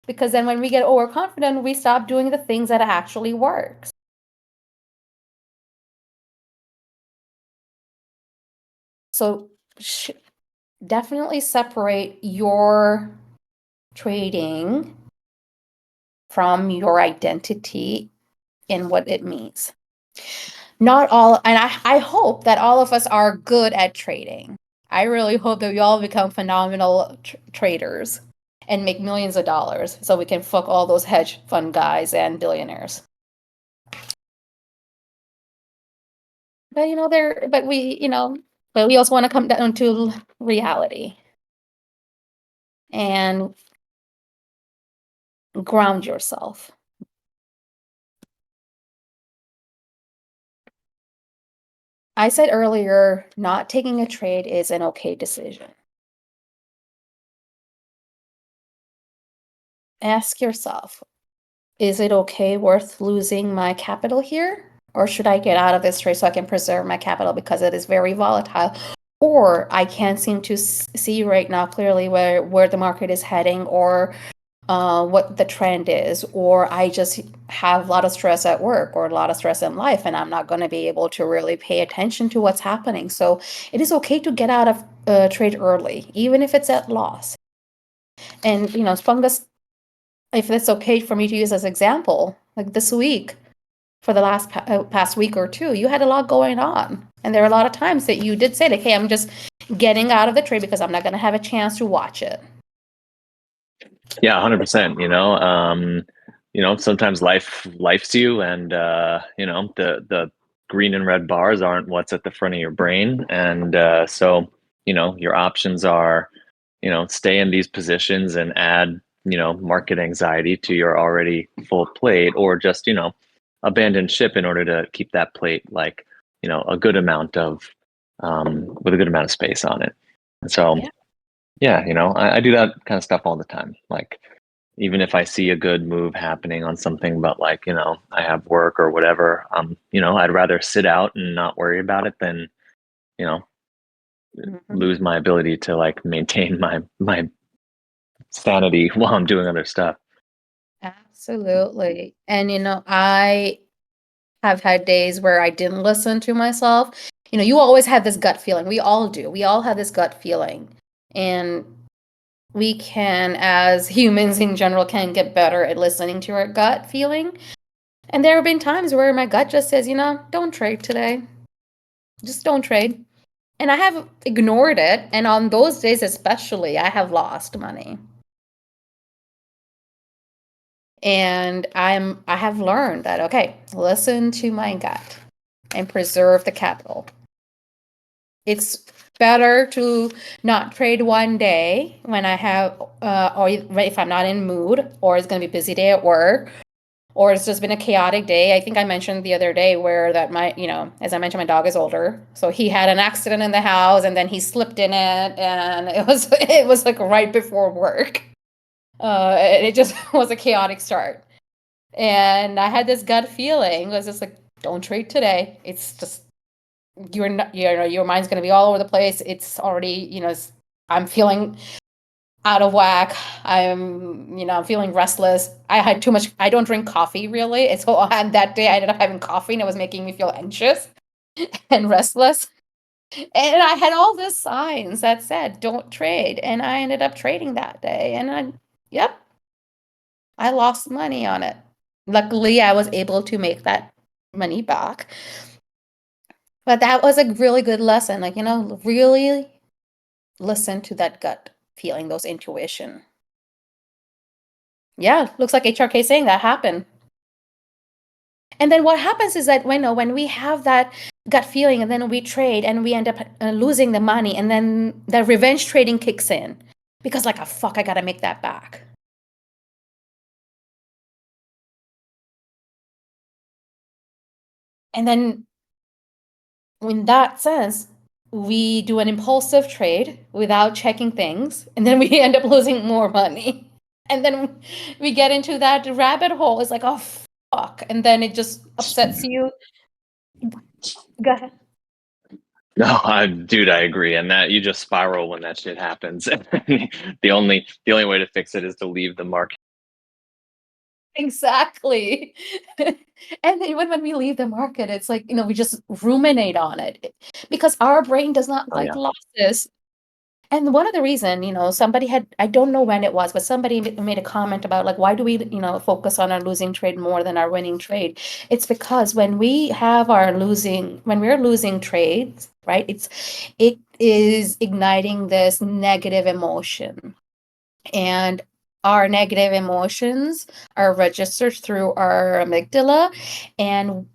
Because then when we get overconfident, we stop doing the things that actually works. So definitely separate your trading from your identity and what it means. Not all, and I hope that all of us are good at trading. I really hope that we all become phenomenal traders and make millions of dollars so we can fuck all those hedge fund guys and billionaires. But but we also want to come down to reality and ground yourself. I said earlier, not taking a trade is an okay decision. Ask yourself, is it okay worth losing my capital here? Or should I get out of this trade so I can preserve my capital because it is very volatile? Or I can't seem to see right now clearly where the market is heading or what the trend is, or I just have a lot of stress at work or a lot of stress in life, and I'm not going to be able to really pay attention to what's happening. So it is okay to get out of trade early, even if it's at loss. And Spungus, if it's okay for me to use as example, like this week, for the last past week or two, you had a lot going on, and there are a lot of times that you did say, like, "Hey, I'm just getting out of the trade because I'm not going to have a chance to watch it." Yeah, 100%. Sometimes life's you, and the green and red bars aren't what's at the front of your brain, and so your options are stay in these positions and add market anxiety to your already full plate, or just abandon ship in order to keep that plate like a good amount of with a good amount of space on it. So Yeah. yeah, I do that kind of stuff all the time. Like, even if I see a good move happening on something, but like, I have work or whatever, I'd rather sit out and not worry about it than, you know, Mhm. lose my ability to like maintain my sanity while I'm doing other stuff. Absolutely. And I have had days where I didn't listen to myself. You always have this gut feeling. We all do. We all have this gut feeling. And we can, as humans in general, can get better at listening to our gut feeling. And there have been times where my gut just says, don't trade today. Just don't trade. And I have ignored it. And on those days, especially, I have lost money. And I have learned that, okay, listen to my gut and preserve the capital. It's better to not trade one day when I have, or if I'm not in mood, or it's going to be a busy day at work, or it's just been a chaotic day. I think I mentioned the other day where that as I mentioned, my dog is older, so he had an accident in the house, and then he slipped in it, and it was like right before work. And it just was a chaotic start. And I had this gut feeling. It was just like, don't trade today. It's just you're not, your mind's going to be all over the place. It's already, I'm feeling out of whack. I'm feeling restless. I had too much. I don't drink coffee really. And so on that day, I ended up having coffee, and it was making me feel anxious and restless. And I had all these signs that said, don't trade. And I ended up trading that day. Yep, I lost money on it. Luckily, I was able to make that money back. But that was a really good lesson. Like, really listen to that gut feeling, those intuition. Yeah, looks like HRK saying that happened. And then what happens is that when we have that gut feeling and then we trade and we end up losing the money, and then the revenge trading kicks in because like, oh, fuck, I got to make that back. And then in that sense, we do an impulsive trade without checking things, and then we end up losing more money. And then we get into that rabbit hole. It's like, oh, fuck. And then it just upsets you. Go ahead. No, dude, I agree, and that you just spiral when that shit happens. The only way to fix it is to leave the market Exactly. And then when we leave the market, it's like, we just ruminate on it because our brain does not Oh like yeah. losses. And one of the reason, somebody had, I don't know when it was, but somebody made a comment about like, why do we, focus on our losing trade more than our winning trade? It's because when we're losing trades, right? It is igniting this negative emotion. And our negative emotions are registered through our amygdala. And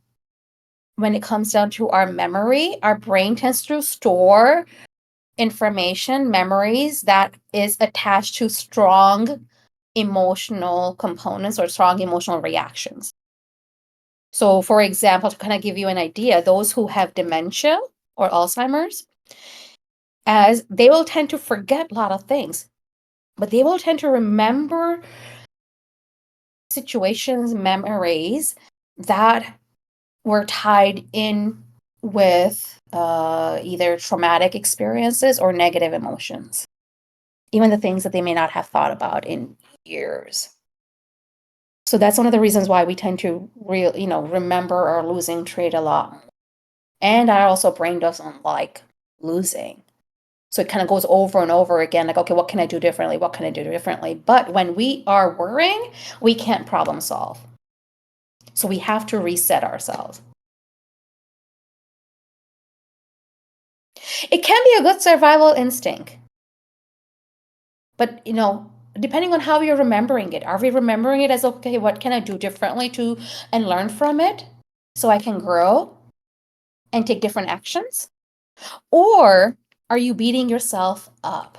when it comes down to our memory, our brain tends to store information, memories that is attached to strong emotional components or strong emotional reactions. So, for example, to kind of give you an idea, those who have dementia or Alzheimer's, as they will tend to forget a lot of things, but they will tend to remember situations, memories that were tied in with either traumatic experiences or negative emotions, even the things that they may not have thought about in years. So that's one of the reasons why we tend to remember our losing trade a lot. And our also brain doesn't like losing. So it kind of goes over and over again, like, okay, what can I do differently? What can I do differently? But when we are worrying, we can't problem solve. So we have to reset ourselves. It can be a good survival instinct, but depending on how you're remembering it, are we remembering it as, okay, what can I do differently to and learn from it so I can grow and take different actions? Or are you beating yourself up?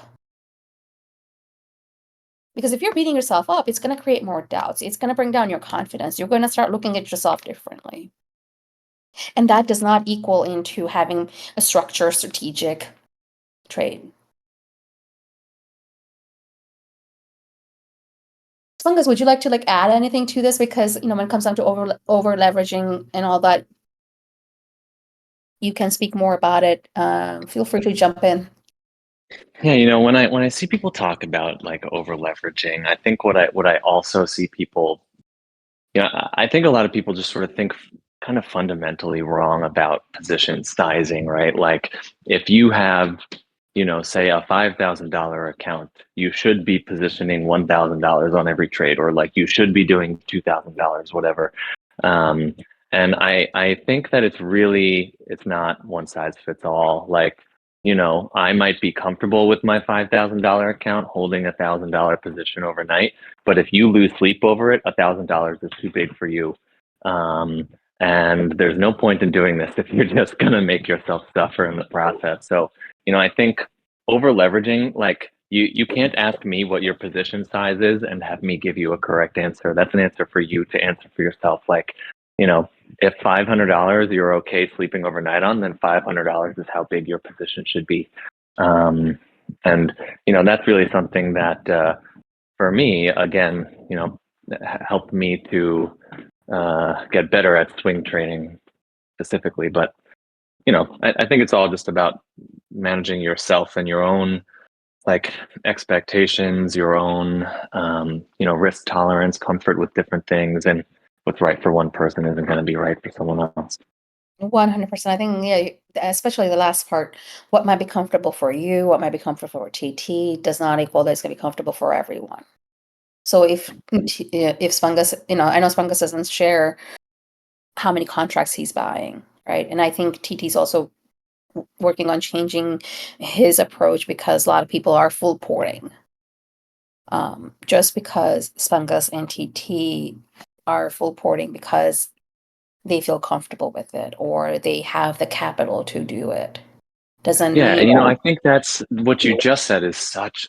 Because if you're beating yourself up, it's going to create more doubts. It's going to bring down your confidence. You're going to start looking at yourself differently. And that does not equal into having a structured, strategic trade. Fungus, would you like to add anything to this? Because when it comes down to over leveraging and all that, you can speak more about it. Feel free to jump in. Yeah, when I see people talk about like over leveraging, I think what I also see people, I think a lot of people just sort of think kind of fundamentally wrong about position sizing, right? Like if you have, say a $5,000 account, you should be positioning $1,000 on every trade, or like you should be doing $2,000, whatever. Um, and I think that it's not one size fits all. Like, I might be comfortable with my $5,000 account holding $1,000 position overnight, but if you lose sleep over it, $1,000 is too big for you. Um, and there's no point in doing this if you're just gonna make yourself suffer in the process. So, I think over leveraging, like you can't ask me what your position size is and have me give you a correct answer. That's an answer for you to answer for yourself. Like, you know, if $500 you're okay sleeping overnight on, then $500 is how big your position should be. And that's really something that for me, again, helped me to get better at swing trading specifically. But I think it's all just about managing yourself and your own like expectations, your own risk tolerance, comfort with different things, and what's right for one person isn't going to be right for someone else. 100%. I think, yeah, especially the last part, what might be comfortable for you, what might be comfortable for TT does not equal that it's going to be comfortable for everyone. So if Spungus, I know Spungus doesn't share how many contracts he's buying, right? And I think TT's also working on changing his approach because a lot of people are full porting. Just because Spungus and TT are full porting because they feel comfortable with it or they have the capital to do it doesn't Yeah, mean. and I think that's what you just said is such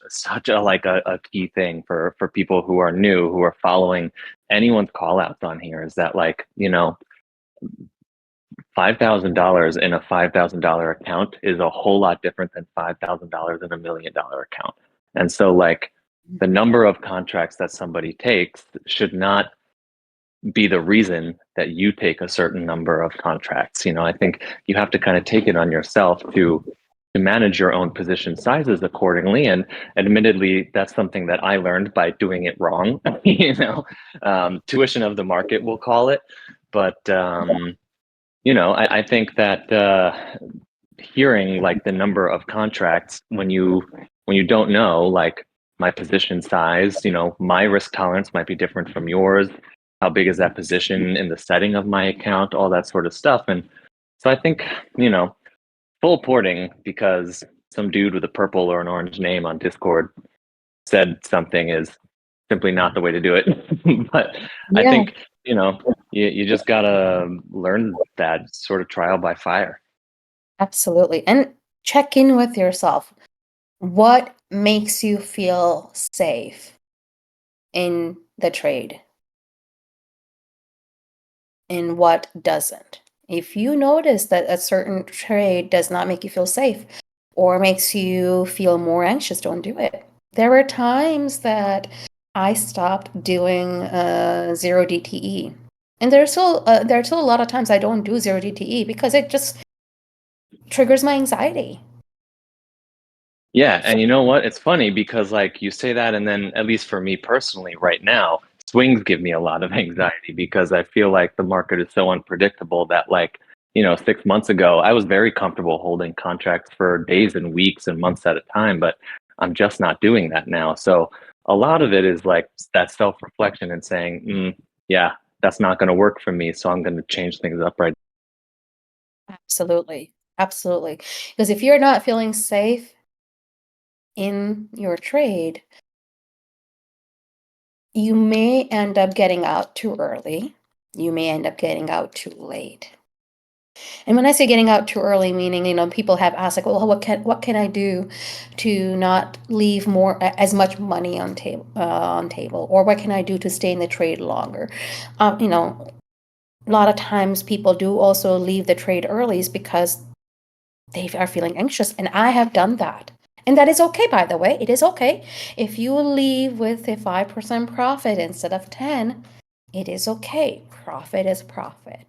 a like a key thing for people who are new, who are following anyone's call outs on here is that like, $5,000 in a $5,000 account is a whole lot different than $5,000 in $1 million account. And so like the number of contracts that somebody takes should not be the reason that you take a certain number of contracts. I think you have to kind of take it on yourself to to manage your own position sizes accordingly. And admittedly, that's something that I learned by doing it wrong. Tuition of the market, we'll call it. But I think that hearing like the number of contracts when you don't know like my position size, my risk tolerance might be different from yours. How big is that position in the setting of my account? All that sort of stuff. And so I think, you know, full porting because some dude with a purple or an orange name on Discord said something is simply not the way to do it. But I Yeah, think, you just gotta learn that sort of trial by fire. absolutely. And check in with yourself. What makes you feel safe in the trade and what doesn't? If you notice that a certain trade does not make you feel safe or makes you feel more anxious, don't do it. There were times that I stopped doing zero DTE. And there are still a lot of times I don't do zero DTE because it just triggers my anxiety. Yeah, and you know what? It's funny because like you say that and then at least for me personally right now, swings give me a lot of anxiety because I feel like the market is so unpredictable that like, 6 months ago, I was very comfortable holding contracts for days and weeks and months at a time, but I'm just not doing that now. So a lot of it is like that self-reflection and saying, yeah, that's not going to work for me, so I'm going to change things up right. Absolutely. Absolutely. Because if you're not feeling safe in your trade, you may end up getting out too early. You may end up getting out too late. And when I say getting out too early, meaning, people have asked like, well, what can I do to not leave as much money on table, or what can I do to stay in the trade longer? A lot of times people do also leave the trade early is because they are feeling anxious, and I have done that. And that is okay, by the way. It is okay. If you leave with a 5% profit instead of 10, it is okay. Profit is profit.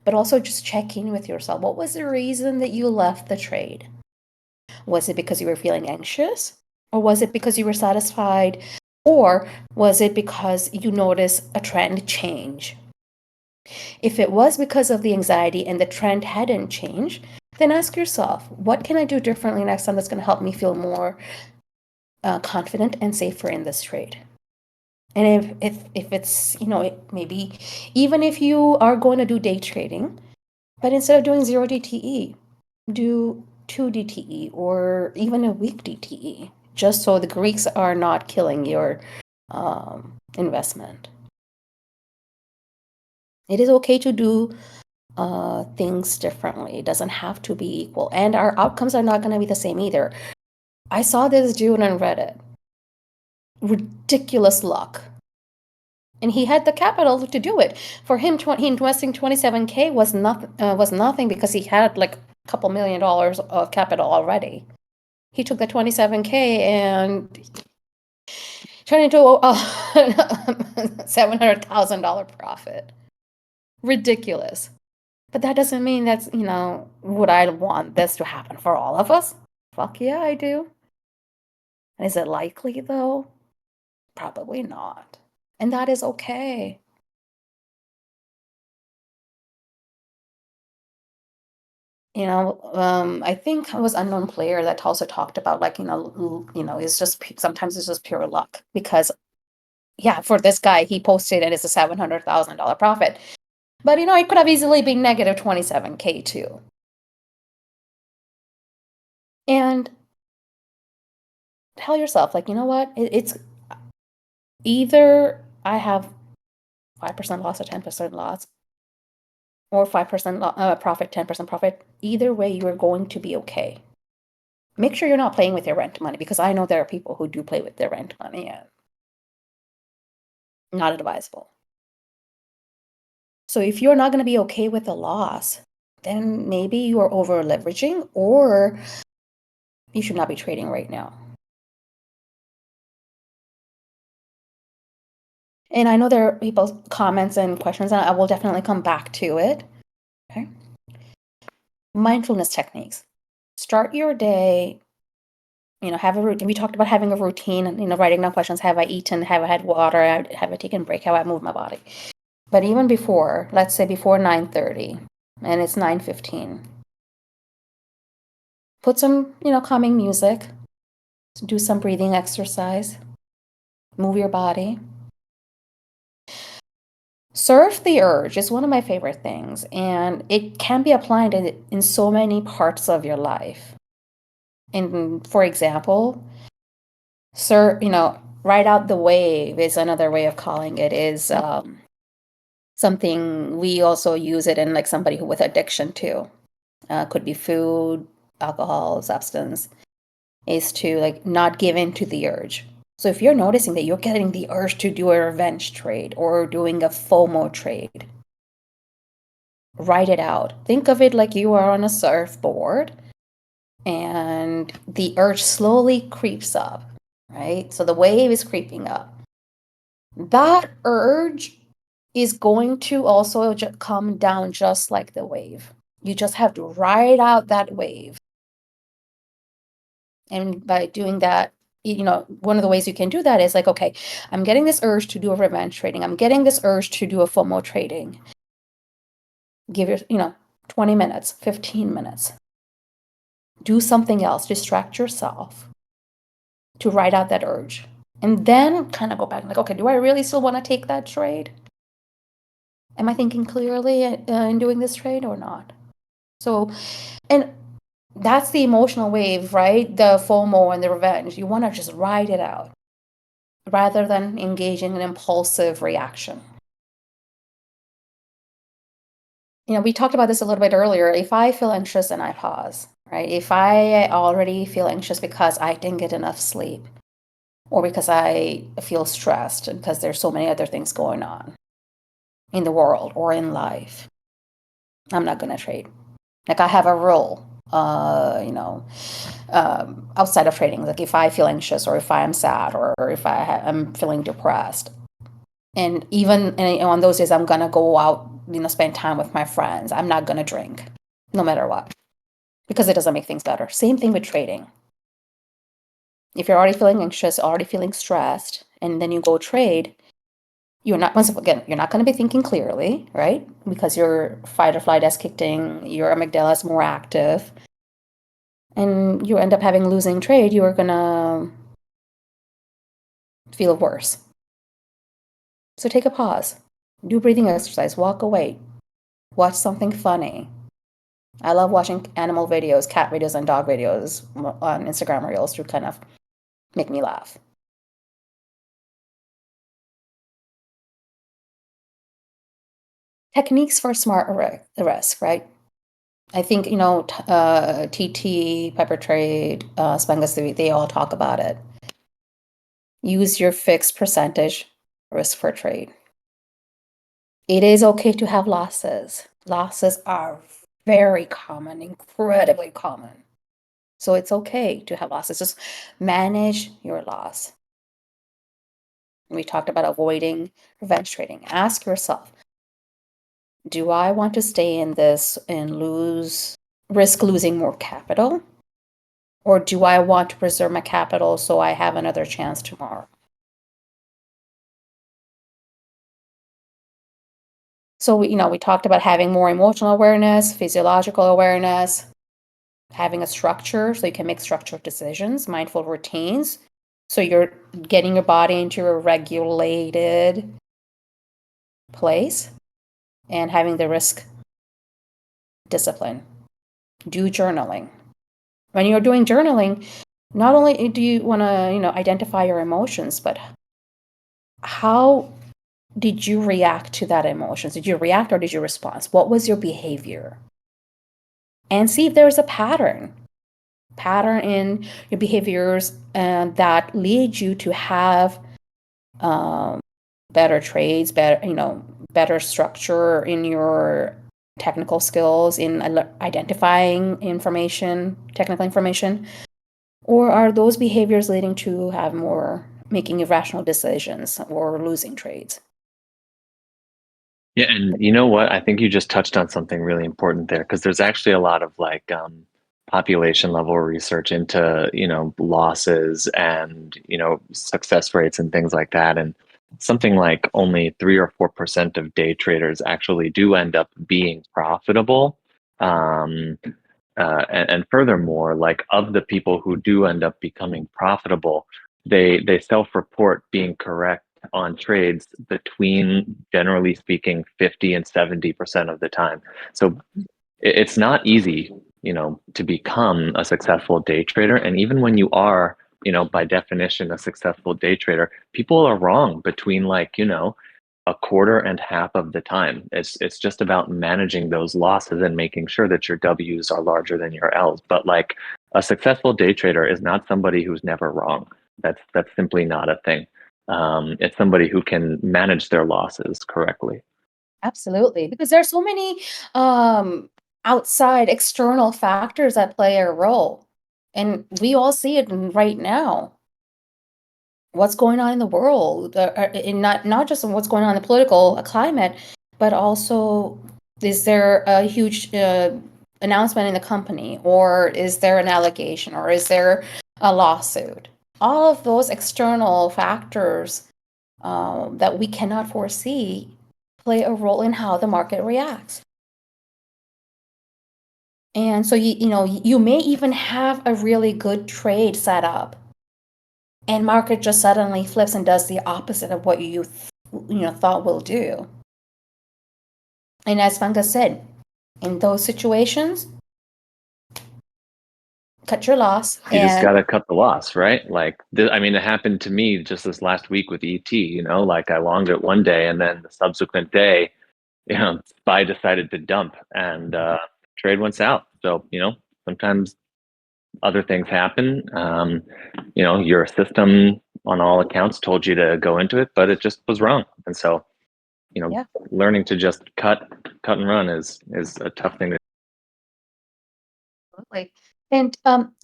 But also just check in with yourself. What was the reason that you left the trade? Was it because you were feeling anxious? Or was it because you were satisfied? Or was it because you noticed a trend change? If it was because of the anxiety and the trend hadn't changed, then ask yourself, what can I do differently next time that's going to help me feel more confident and safer in this trade? And if it's, maybe even if you are going to do day trading, but instead of doing zero DTE, do two DTE or even a week DTE, just so the Greeks are not killing your investment. It is okay to do things differently. It doesn't have to be equal. And our outcomes are not going to be the same either. I saw this dude on Reddit. Ridiculous luck. And he had the capital to do it. For him, he investing 27K was nothing because he had like a couple $1 million of capital already. He took the 27K and turned into a $700,000 profit. Ridiculous. But that doesn't mean that's, would I want this to happen for all of us? Fuck yeah, I do. Is it likely though? Probably not. And that is okay. I think it was Unknown Player that also talked about like, it's just sometimes it's just pure luck because yeah, for this guy, he posted it as a $700,000 profit. But it could have easily been negative 27K too. And tell yourself, like, you know what? It's either I have 5% loss or 10% loss, or 5% profit, 10% profit. Either way, you're going to be okay. Make sure you're not playing with your rent money because I know there are people who do play with their rent money and not advisable. So if you're not going to be okay with the loss, then maybe you are over leveraging or you should not be trading right now. And I know there are people's comments and questions, and I will definitely come back to it. Okay. Mindfulness techniques. Start your day, have a routine. We talked about having a routine and, writing down questions. Have I eaten? Have I had water? Have I taken a break? Have I moved my body? But even before, let's say before 9:30, and it's 9:15, put some, calming music, do some breathing exercise, move your body. Surf the urge is one of my favorite things, and it can be applied in so many parts of your life. And for example, ride out the wave is another way of calling it, is something we also use it in like somebody who with addiction too. Could be food, alcohol, substance, is to like not give in to the urge. So if you're noticing that you're getting the urge to do a revenge trade or doing a FOMO trade, write it out. Think of it like you are on a surfboard and the urge slowly creeps up, right? So the wave is creeping up. That urge is going to also come down just like the wave. You just have to ride out that wave. And by doing that, one of the ways you can do that is like, okay, I'm getting this urge to do a revenge trading. I'm getting this urge to do a FOMO trading. Give your, 20 minutes, 15 minutes. Do something else. Distract yourself to ride out that urge. And then kind of go back and like, okay, do I really still want to take that trade? Am I thinking clearly in doing this trade or not? So, and that's the emotional wave, right? The FOMO and the revenge. You want to just ride it out rather than engaging in impulsive reaction. We talked about this a little bit earlier. If I feel anxious, then I pause, right? If I already feel anxious because I didn't get enough sleep or because I feel stressed because there's so many other things going on in the world or in life, I'm not going to trade. Like I have a rule, outside of trading. Like if I feel anxious or if I am sad or if I'm feeling depressed, and even on those days, I'm going to go out, spend time with my friends. I'm not going to drink no matter what because it doesn't make things better. Same thing with trading. If you're already feeling anxious, already feeling stressed, and then you go trade, once again, you're not going to be thinking clearly, right? Because your fight or flight has kicked in, your amygdala is more active, and you end up having losing trade, you are going to feel worse. So take a pause, do breathing exercise, walk away, watch something funny. I love watching animal videos, cat videos, and dog videos on Instagram Reels to kind of make me laugh. Techniques for smart risk, right? I think, TT, Pepper Trade, Spangus, they all talk about it. Use your fixed percentage risk for trade. It is okay to have losses. Losses are very common, incredibly common. So it's okay to have losses. Just manage your loss. We talked about avoiding revenge trading. Ask yourself, do I want to stay in this and risk losing more capital? Or do I want to preserve my capital so I have another chance tomorrow? So, we talked about having more emotional awareness, physiological awareness, having a structure so you can make structured decisions, mindful routines. So you're getting your body into a regulated place and having the risk discipline. Do journaling. When you're doing journaling, not only do you want to, identify your emotions, but how did you react to that emotions? Did you react or did you respond? What was your behavior? And see if there's a pattern in your behaviors that lead you to have better trades, better structure in your technical skills in identifying technical information, or are those behaviors leading to have more making irrational decisions or losing trades? Yeah, and you know what? I think you just touched on something really important there because there's actually a lot of like population level research into, losses and, success rates and things like that. And something like only 3 or 4% of day traders actually do end up being profitable. Um, and furthermore, like of the people who do end up becoming profitable, they self-report being correct on trades between, generally speaking, 50 and 70% of the time. So it's not easy, to become a successful day trader. And even when you are, by definition, a successful day trader, people are wrong between like, a quarter and half of the time. It's just about managing those losses and making sure that your W's are larger than your L's. But like a successful day trader is not somebody who's never wrong. That's simply not a thing. It's somebody who can manage their losses correctly. Absolutely, because there are so many um, outside external factors that play a role, and we all see it right now. What's going on in the world, and not just in what's going on in the political climate, but also is there a huge announcement in the company, or is there an allegation, or is there a lawsuit? All of those external factors that we cannot foresee play a role in how the market reacts. And so you may even have a really good trade set up, and market just suddenly flips and does the opposite of what you thought will do. And as Funga said, in those situations, cut your loss You just got and to cut the loss, right? Like, I mean, it happened to me just this last week with ET, like I longed it one day and then the subsequent day, SPY decided to dump and trade went south. So, sometimes other things happen. Your system on all accounts told you to go into it, but it just was wrong. And so, you know, yeah, learning to just cut and run is a tough thing to. absolutely. And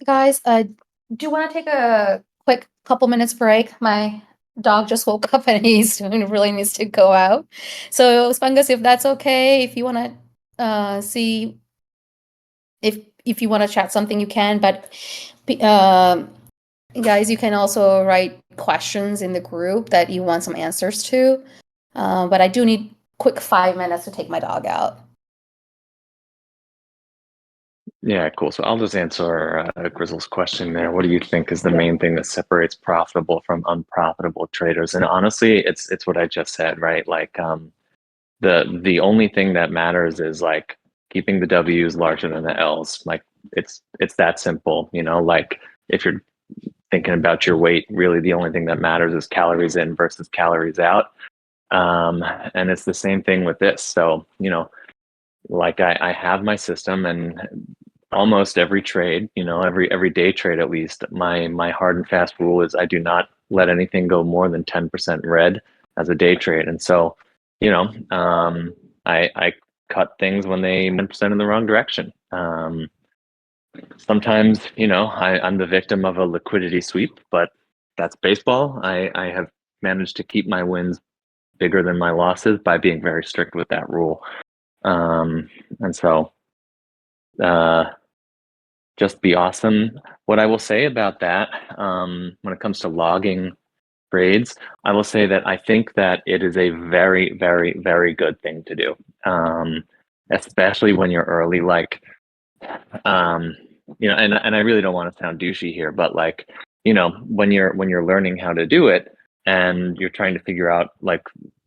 guys, do you want to take a quick couple minutes break? My dog just woke up and really needs to go out. So Spangus, if that's okay, if you want to see if you want to chat something, you can. But guys, you can also write questions in the group that you want some answers to. But I do need quick 5 minutes to take my dog out. Yeah, cool. So I'll just answer Grizzle's question there. What do you think is the main thing that separates profitable from unprofitable traders? And honestly, it's what I just said, right? Like the only thing that matters is like keeping the W's larger than the L's. Like it's that simple, like if you're thinking about your weight, really the only thing that matters is calories in versus calories out. And it's the same thing with this. So, like I have my system and almost every trade, every day trade at least, my hard and fast rule is I do not let anything go more than 10% red as a day trade. And so, I cut things when they 10% in the wrong direction. Sometimes, I'm the victim of a liquidity sweep, but that's baseball. I have managed to keep my wins bigger than my losses by being very strict with that rule. And so, uh, just be awesome. What I will say about that, when it comes to logging trades, I will say that I think that it is a very, very, very good thing to do, especially when you're early. Like, um, and I really don't want to sound douchey here, but like, when you're learning how to do it and you're trying to figure out like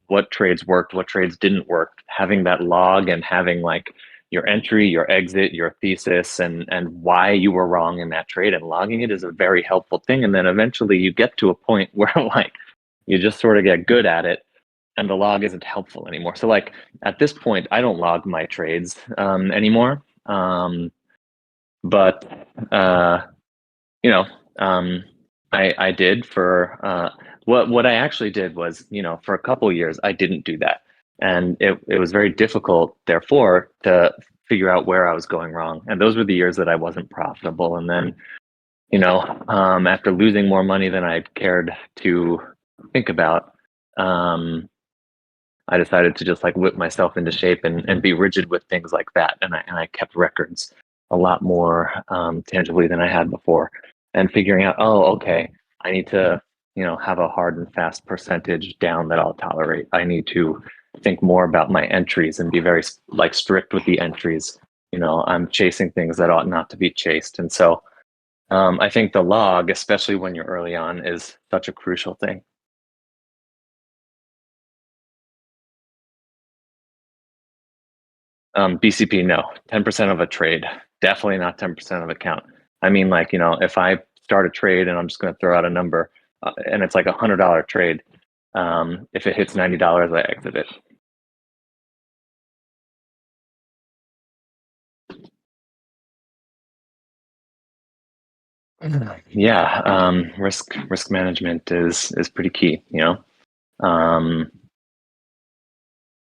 what trades worked, what trades didn't work, having that log and having like your entry, your exit, your thesis, and why you were wrong in that trade and logging it is a very helpful thing. And then eventually you get to a point where like you just sort of get good at it and the log isn't helpful anymore. So like at this point, I don't log my trades anymore. But you know, um, I did for what I actually did was, for a couple of years I didn't do that, and it was very difficult, therefore, to figure out where I was going wrong. And those were the years that I wasn't profitable. And then, after losing more money than I cared to think about, I decided to just like whip myself into shape and be rigid with things like that. And I kept records. a lot more tangibly than I had before, and figuring out, oh, okay, I need to, have a hard and fast percentage down that I'll tolerate. I need to think more about my entries and be very like strict with the entries. I'm chasing things that ought not to be chased, and so I think the log, especially when you're early on, is such a crucial thing. BCP, no. 10% of a trade. Definitely not 10% of a count. I mean, like, if I start a trade and I'm just going to throw out a number and it's like $100 trade, if it hits $90, I exit it. Yeah, risk management is pretty key, Um,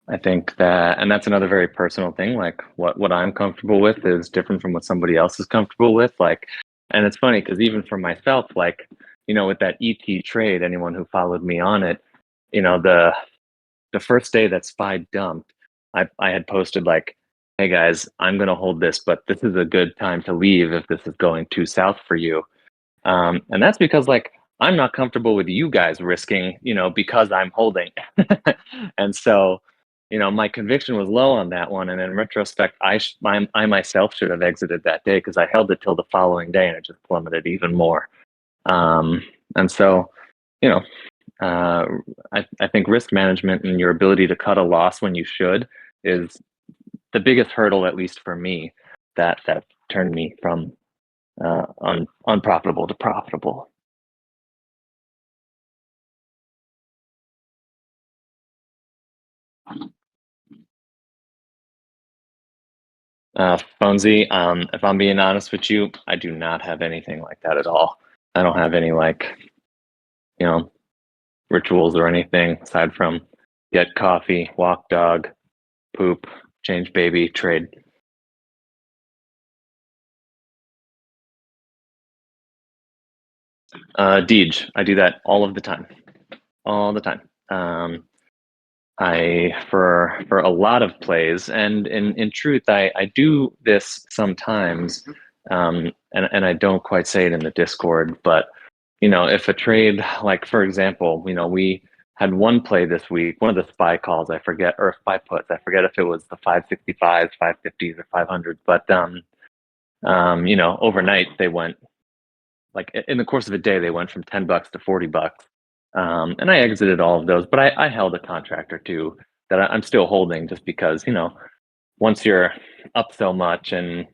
I think that, and that's another very personal thing. Like what I'm comfortable with is different from what somebody else is comfortable with. Like, and it's funny because even for myself, like, with that ET trade, anyone who followed me on it, the first day that SPY dumped, I had posted like, hey guys, I'm gonna hold this, but this is a good time to leave if this is going too south for you. And that's because like I'm not comfortable with you guys risking, because I'm holding. And so, my conviction was low on that one. And in retrospect, I myself should have exited that day because I held it till the following day and it just plummeted even more. And so, you know, uh, I think risk management and your ability to cut a loss when you should is the biggest hurdle, at least for me, that turned me from unprofitable to profitable. Phonesy, if I'm being honest with you, I do not have anything like that at all. I don't have any like, you know, rituals or anything aside from get coffee, walk dog, poop, change baby, trade. Deej, I do that all of the time, all the time. I for a lot of plays, and in truth, I do this sometimes, and I don't quite say it in the Discord, but if a trade, like for example, we had one play this week, one of the SPY calls, I forget, or SPY puts, I forget if it was the 565s, 550s, or 500s, but overnight they went like in the course of a day they went from $10 to $40. And I exited all of those, but I held a contract or two that I'm still holding just because, once you're up so much and,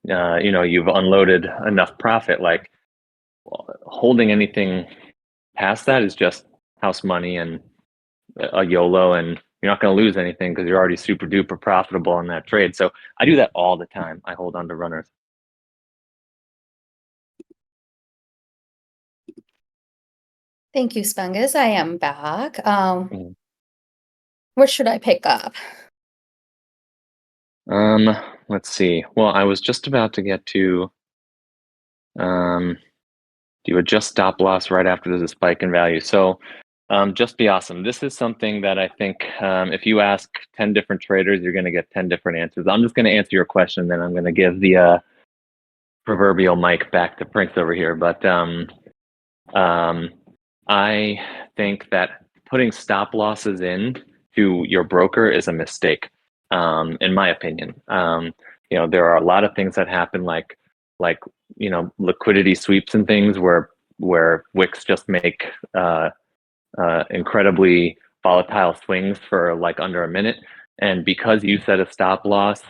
you've unloaded enough profit, like holding anything past that is just house money and a YOLO, and you're not going to lose anything because you're already super duper profitable on that trade. So I do that all the time. I hold on to runners. Thank you, Spungus. I am back. Mhm. Where should I pick up? Let's see. Well, I was just about to get to do you adjust stop loss right after there's a spike in value? So just be awesome. This is something that I think if you ask 10 different traders, you're going to get 10 different answers. I'm just going to answer your question, then I'm going to give the proverbial mic back to Prince over here. But um, I think that putting stop losses in to your broker is a mistake, in my opinion. There are a lot of things that happen, like liquidity sweeps and things where wicks just make incredibly volatile swings for like under a minute, and because you set a stop loss,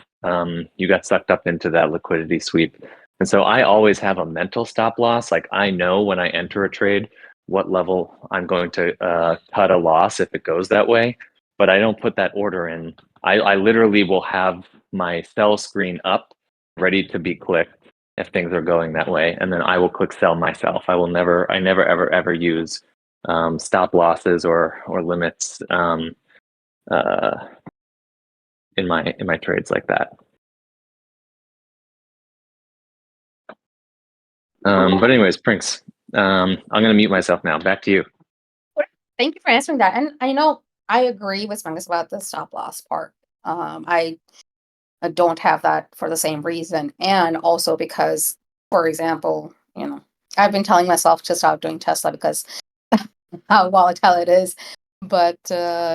you got sucked up into that liquidity sweep. And so I always have a mental stop loss. Like I know when I enter a trade what level I'm going to cut a loss if it goes that way, but I don't put that order in. I literally will have my sell screen up, ready to be clicked if things are going that way, and then I will click sell myself. I never ever use stop losses or limits uh, in my trades like that. But anyways, Prinks, I'm gonna mute myself now. Back to you. Thank you for answering that. And I know I agree with Spungus about the stop loss part. I don't have that for the same reason. And also because, for example, I've been telling myself to stop doing Tesla because how volatile it is. But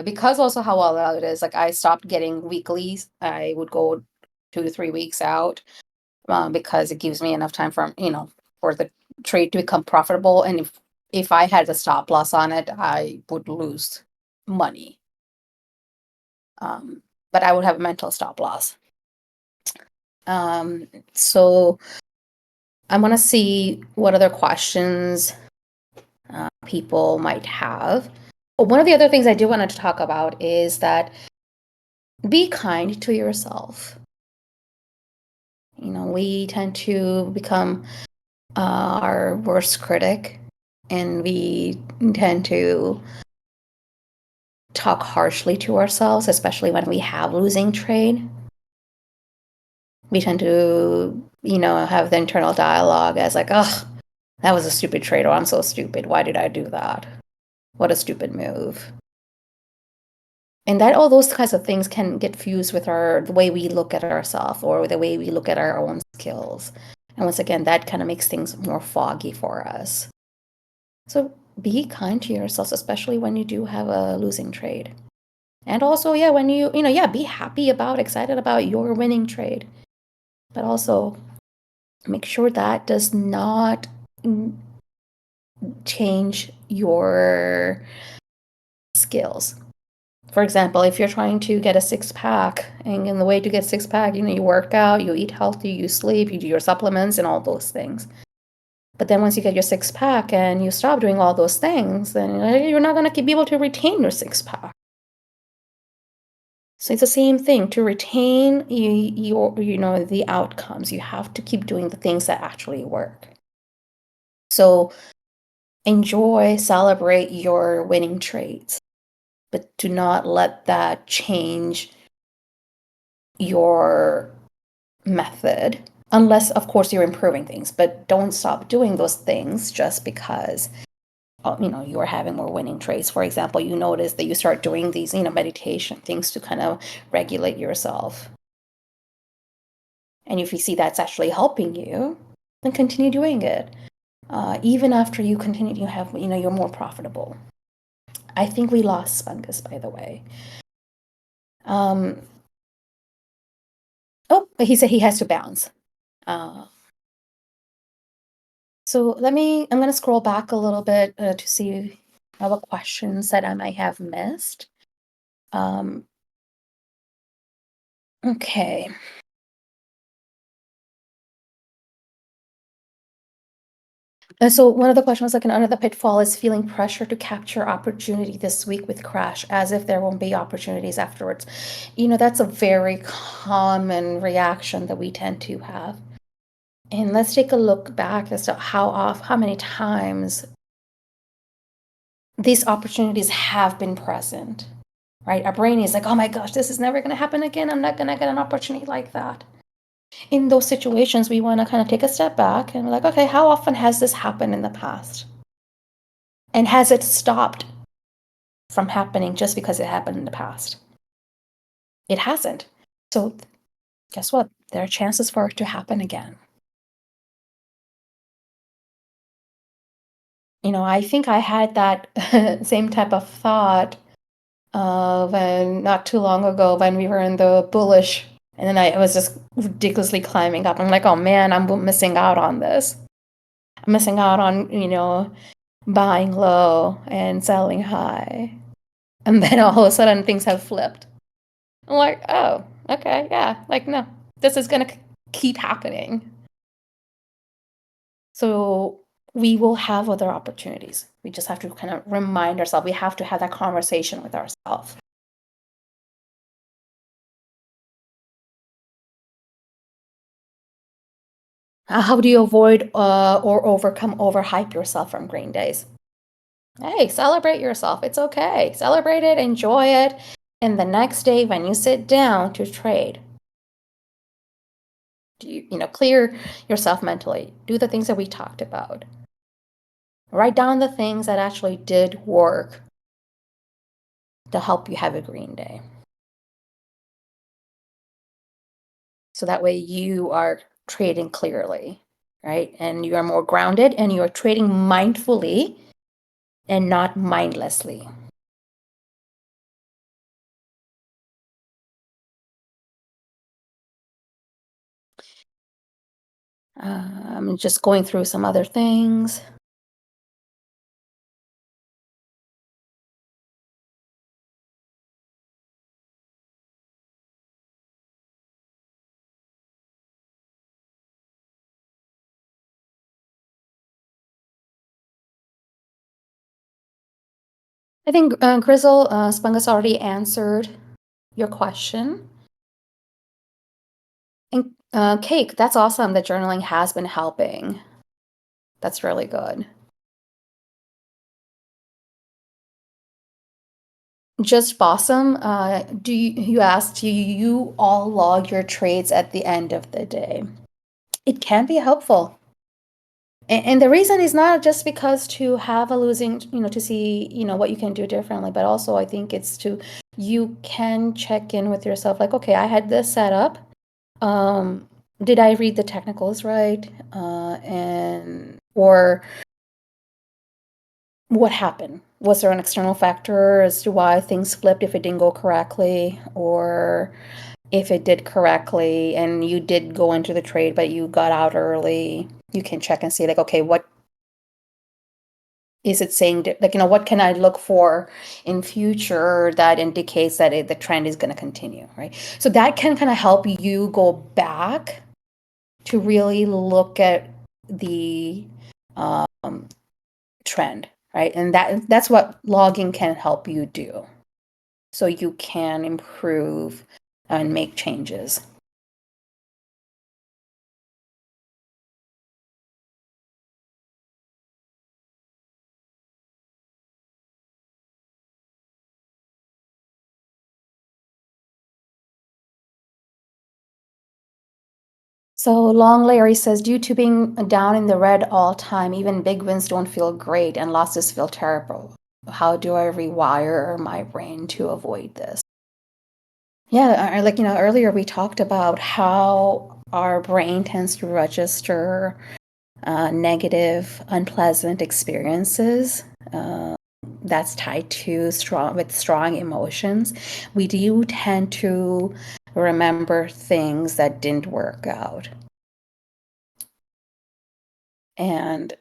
because also how volatile it is, like I stopped getting weeklies. I would go 2 to 3 weeks out because it gives me enough time for the trade to become profitable. And if I had the stop loss on it, I would lose money. But I would have a mental stop loss. So I want to see what other questions people might have. One of the other things I do want to talk about is that be kind to yourself. We tend to become our worst critic, and we tend to talk harshly to ourselves, especially when we have losing trade. We tend to, have the internal dialogue as like, ugh, that was a stupid trade, or I'm so stupid. Why did I do that? What a stupid move. And that all those kinds of things can get fused with the way we look at ourselves or the way we look at our own skills. And once again, that kind of makes things more foggy for us. So be kind to yourselves, especially when you do have a losing trade. And also, yeah, when be happy excited about your winning trade. But also make sure that does not change your skills. For example, if you're trying to get a six-pack, and in the way to get six-pack, you work out, you eat healthy, you sleep, you do your supplements and all those things. But then once you get your six-pack and you stop doing all those things, then you're not going to be able to retain your six-pack. So it's the same thing. To retain the outcomes, you have to keep doing the things that actually work. So enjoy, celebrate your winning trades, but do not let that change your method, unless, of course, you're improving things. But don't stop doing those things just because you're having more winning trades. For example, you notice that you start doing these meditation things to kind of regulate yourself, and if you see that's actually helping you, then continue doing it. Even after you continue to have, you're more profitable. I think we lost Spungus, by the way. But he said he has to bounce. So I'm going to scroll back a little bit to see what questions that I might have missed. Okay. So one of the questions was like, another pitfall is feeling pressure to capture opportunity this week with crash, as if there won't be opportunities afterwards. That's a very common reaction that we tend to have. And let's take a look back as to how many times these opportunities have been present, right? Our brain is like, oh my gosh, this is never going to happen again. I'm not going to get an opportunity like that. In those situations, we want to kind of take a step back and be like, okay, how often has this happened in the past? And has it stopped from happening just because it happened in the past? It hasn't. So guess what? There are chances for it to happen again. I think I had that same type of thought when not too long ago when we were in the bullish, and then I was just ridiculously climbing up. I'm like, oh man, I'm missing out on this. I'm missing out on, buying low and selling high. And then all of a sudden things have flipped. I'm like, oh, okay, yeah, like, no, this is going to keep happening. So we will have other opportunities. We just have to kind of remind ourselves. We have to have that conversation with ourselves. How do you avoid or overcome overhype yourself from green days? Hey, celebrate yourself. It's okay. Celebrate it, enjoy it. And the next day when you sit down to trade, clear yourself mentally. Do the things that we talked about. Write down the things that actually did work to help you have a green day. So that way you are trading clearly, right? And you are more grounded and you are trading mindfully and not mindlessly. I'm just going through some other things. I think Grizzle Spungus already answered your question. And Cake, that's awesome that journaling has been helping. That's really good. Just Bossum, you asked, do you all log your trades at the end of the day? It can be helpful. And the reason is not just because to have a losing, to see, what you can do differently, but also I think it's you can check in with yourself, like, okay, I had this set up. Did I read the technicals right? Or what happened? Was there an external factor as to why things flipped if it didn't go correctly? Or if it did correctly and you did go into the trade, but you got out early, you can check and see, like, okay, what is it saying? Like, what can I look for in future that indicates that the trend is going to continue, right? So that can kind of help you go back to really look at the trend, right? And that's what logging can help you do. So you can improve and make changes. So Long Larry says, due to being down in the red all time, even big wins don't feel great and losses feel terrible. How do I rewire my brain to avoid this? Yeah, like, earlier we talked about how our brain tends to register negative, unpleasant experiences. That's tied to strong emotions. We do tend to remember things that didn't work out. And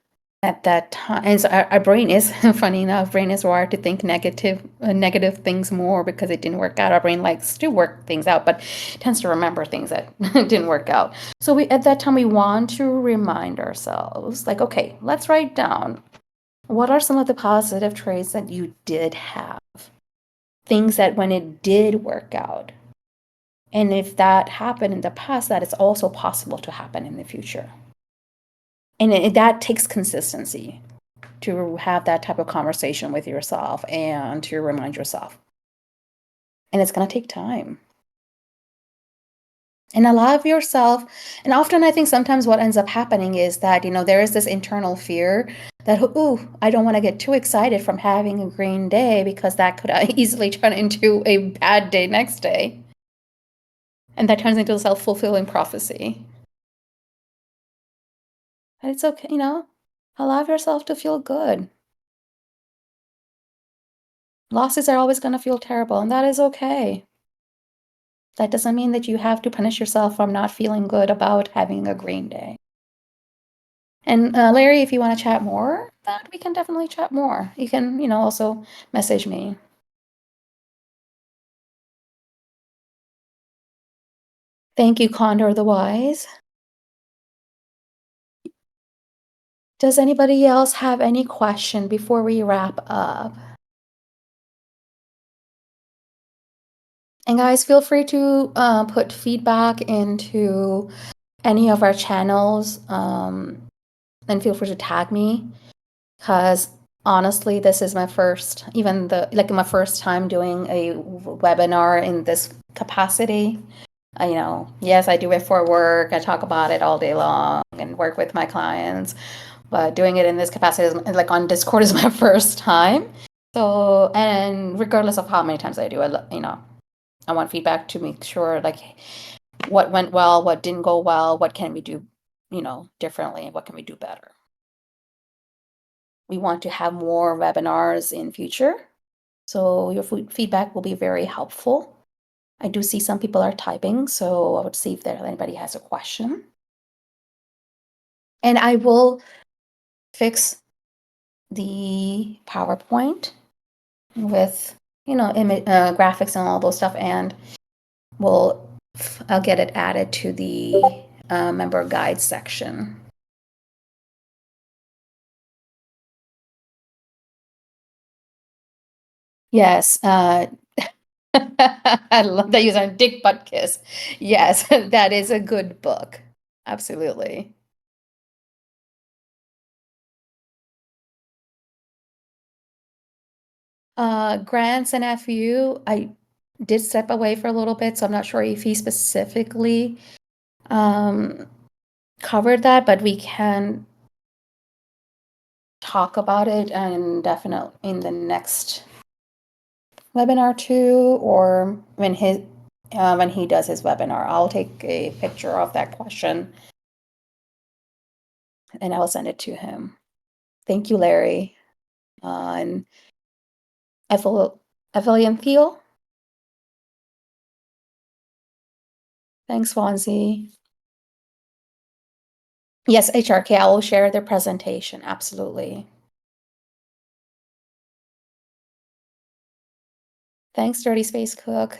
at that time, and so our brain is funny enough, brain is wired to think negative things more because it didn't work out. Our brain likes to work things out, but tends to remember things that didn't work out. So at that time we want to remind ourselves, like, okay, let's write down what are some of the positive traits that you did have, things that when it did work out, and if that happened in the past, that it's also possible to happen in the future. And that takes consistency to have that type of conversation with yourself and to remind yourself. And it's going to take time. And allow yourself, and often I think sometimes what ends up happening is that, there is this internal fear that, ooh, I don't want to get too excited from having a green day because that could easily turn into a bad day next day. And that turns into a self-fulfilling prophecy. But it's okay, allow yourself to feel good. Losses are always going to feel terrible, and that is okay. That doesn't mean that you have to punish yourself from not feeling good about having a green day. And Larry, if you want to chat more, that we can definitely chat more. You can, also message me. Thank you, Condor the Wise. Does anybody else have any question before we wrap up? And guys, feel free to put feedback into any of our channels, and feel free to tag me, because honestly, this is my first time doing a webinar in this capacity. Yes, I do it for work. I talk about it all day long and work with my clients, but doing it in this capacity is, like, on Discord, is my first time. So, and regardless of how many times I do it, I want feedback to make sure, like, what went well, what didn't go well, what can we do, differently, and what can we do better. We want to have more webinars in future, so your feedback will be very helpful. I do see some people are typing, so I would see if anybody has a question. And I will fix the PowerPoint with, graphics and all those stuff, and I'll get it added to the member guide section. Yes. I love that user, Dick Butt Kiss. Yes, that is a good book. Absolutely. Grants and FU, I did step away for a little bit, so I'm not sure if he specifically covered that, but we can talk about it and definitely in the next webinar too, or when he does his webinar. I'll take a picture of that question and I'll send it to him. Thank you, Larry. And Affiliate Theo. Thanks, Swansea. Yes, HRK, I will share their presentation. Absolutely. Thanks, Dirty Space Cook.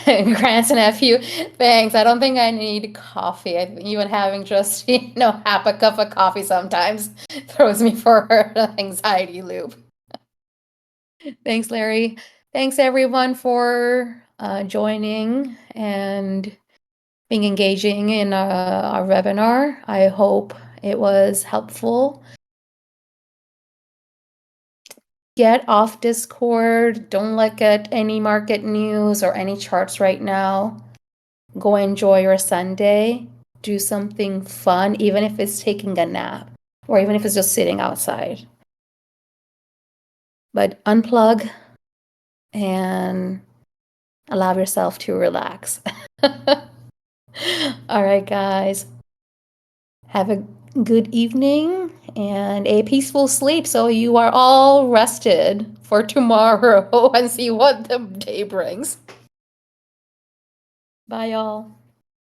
Grants and FU, thanks. I don't think I need coffee. Even having just, half a cup of coffee sometimes throws me for an anxiety loop. Thanks, Larry. Thanks, everyone, for joining and being engaging in our webinar. I hope it was helpful. Get off Discord. Don't look at any market news or any charts right now. Go enjoy your Sunday. Do something fun, even if it's taking a nap or even if it's just sitting outside. But unplug and allow yourself to relax. All right, guys. Have a good evening and a peaceful sleep so you are all rested for tomorrow and see what the day brings. Bye, y'all.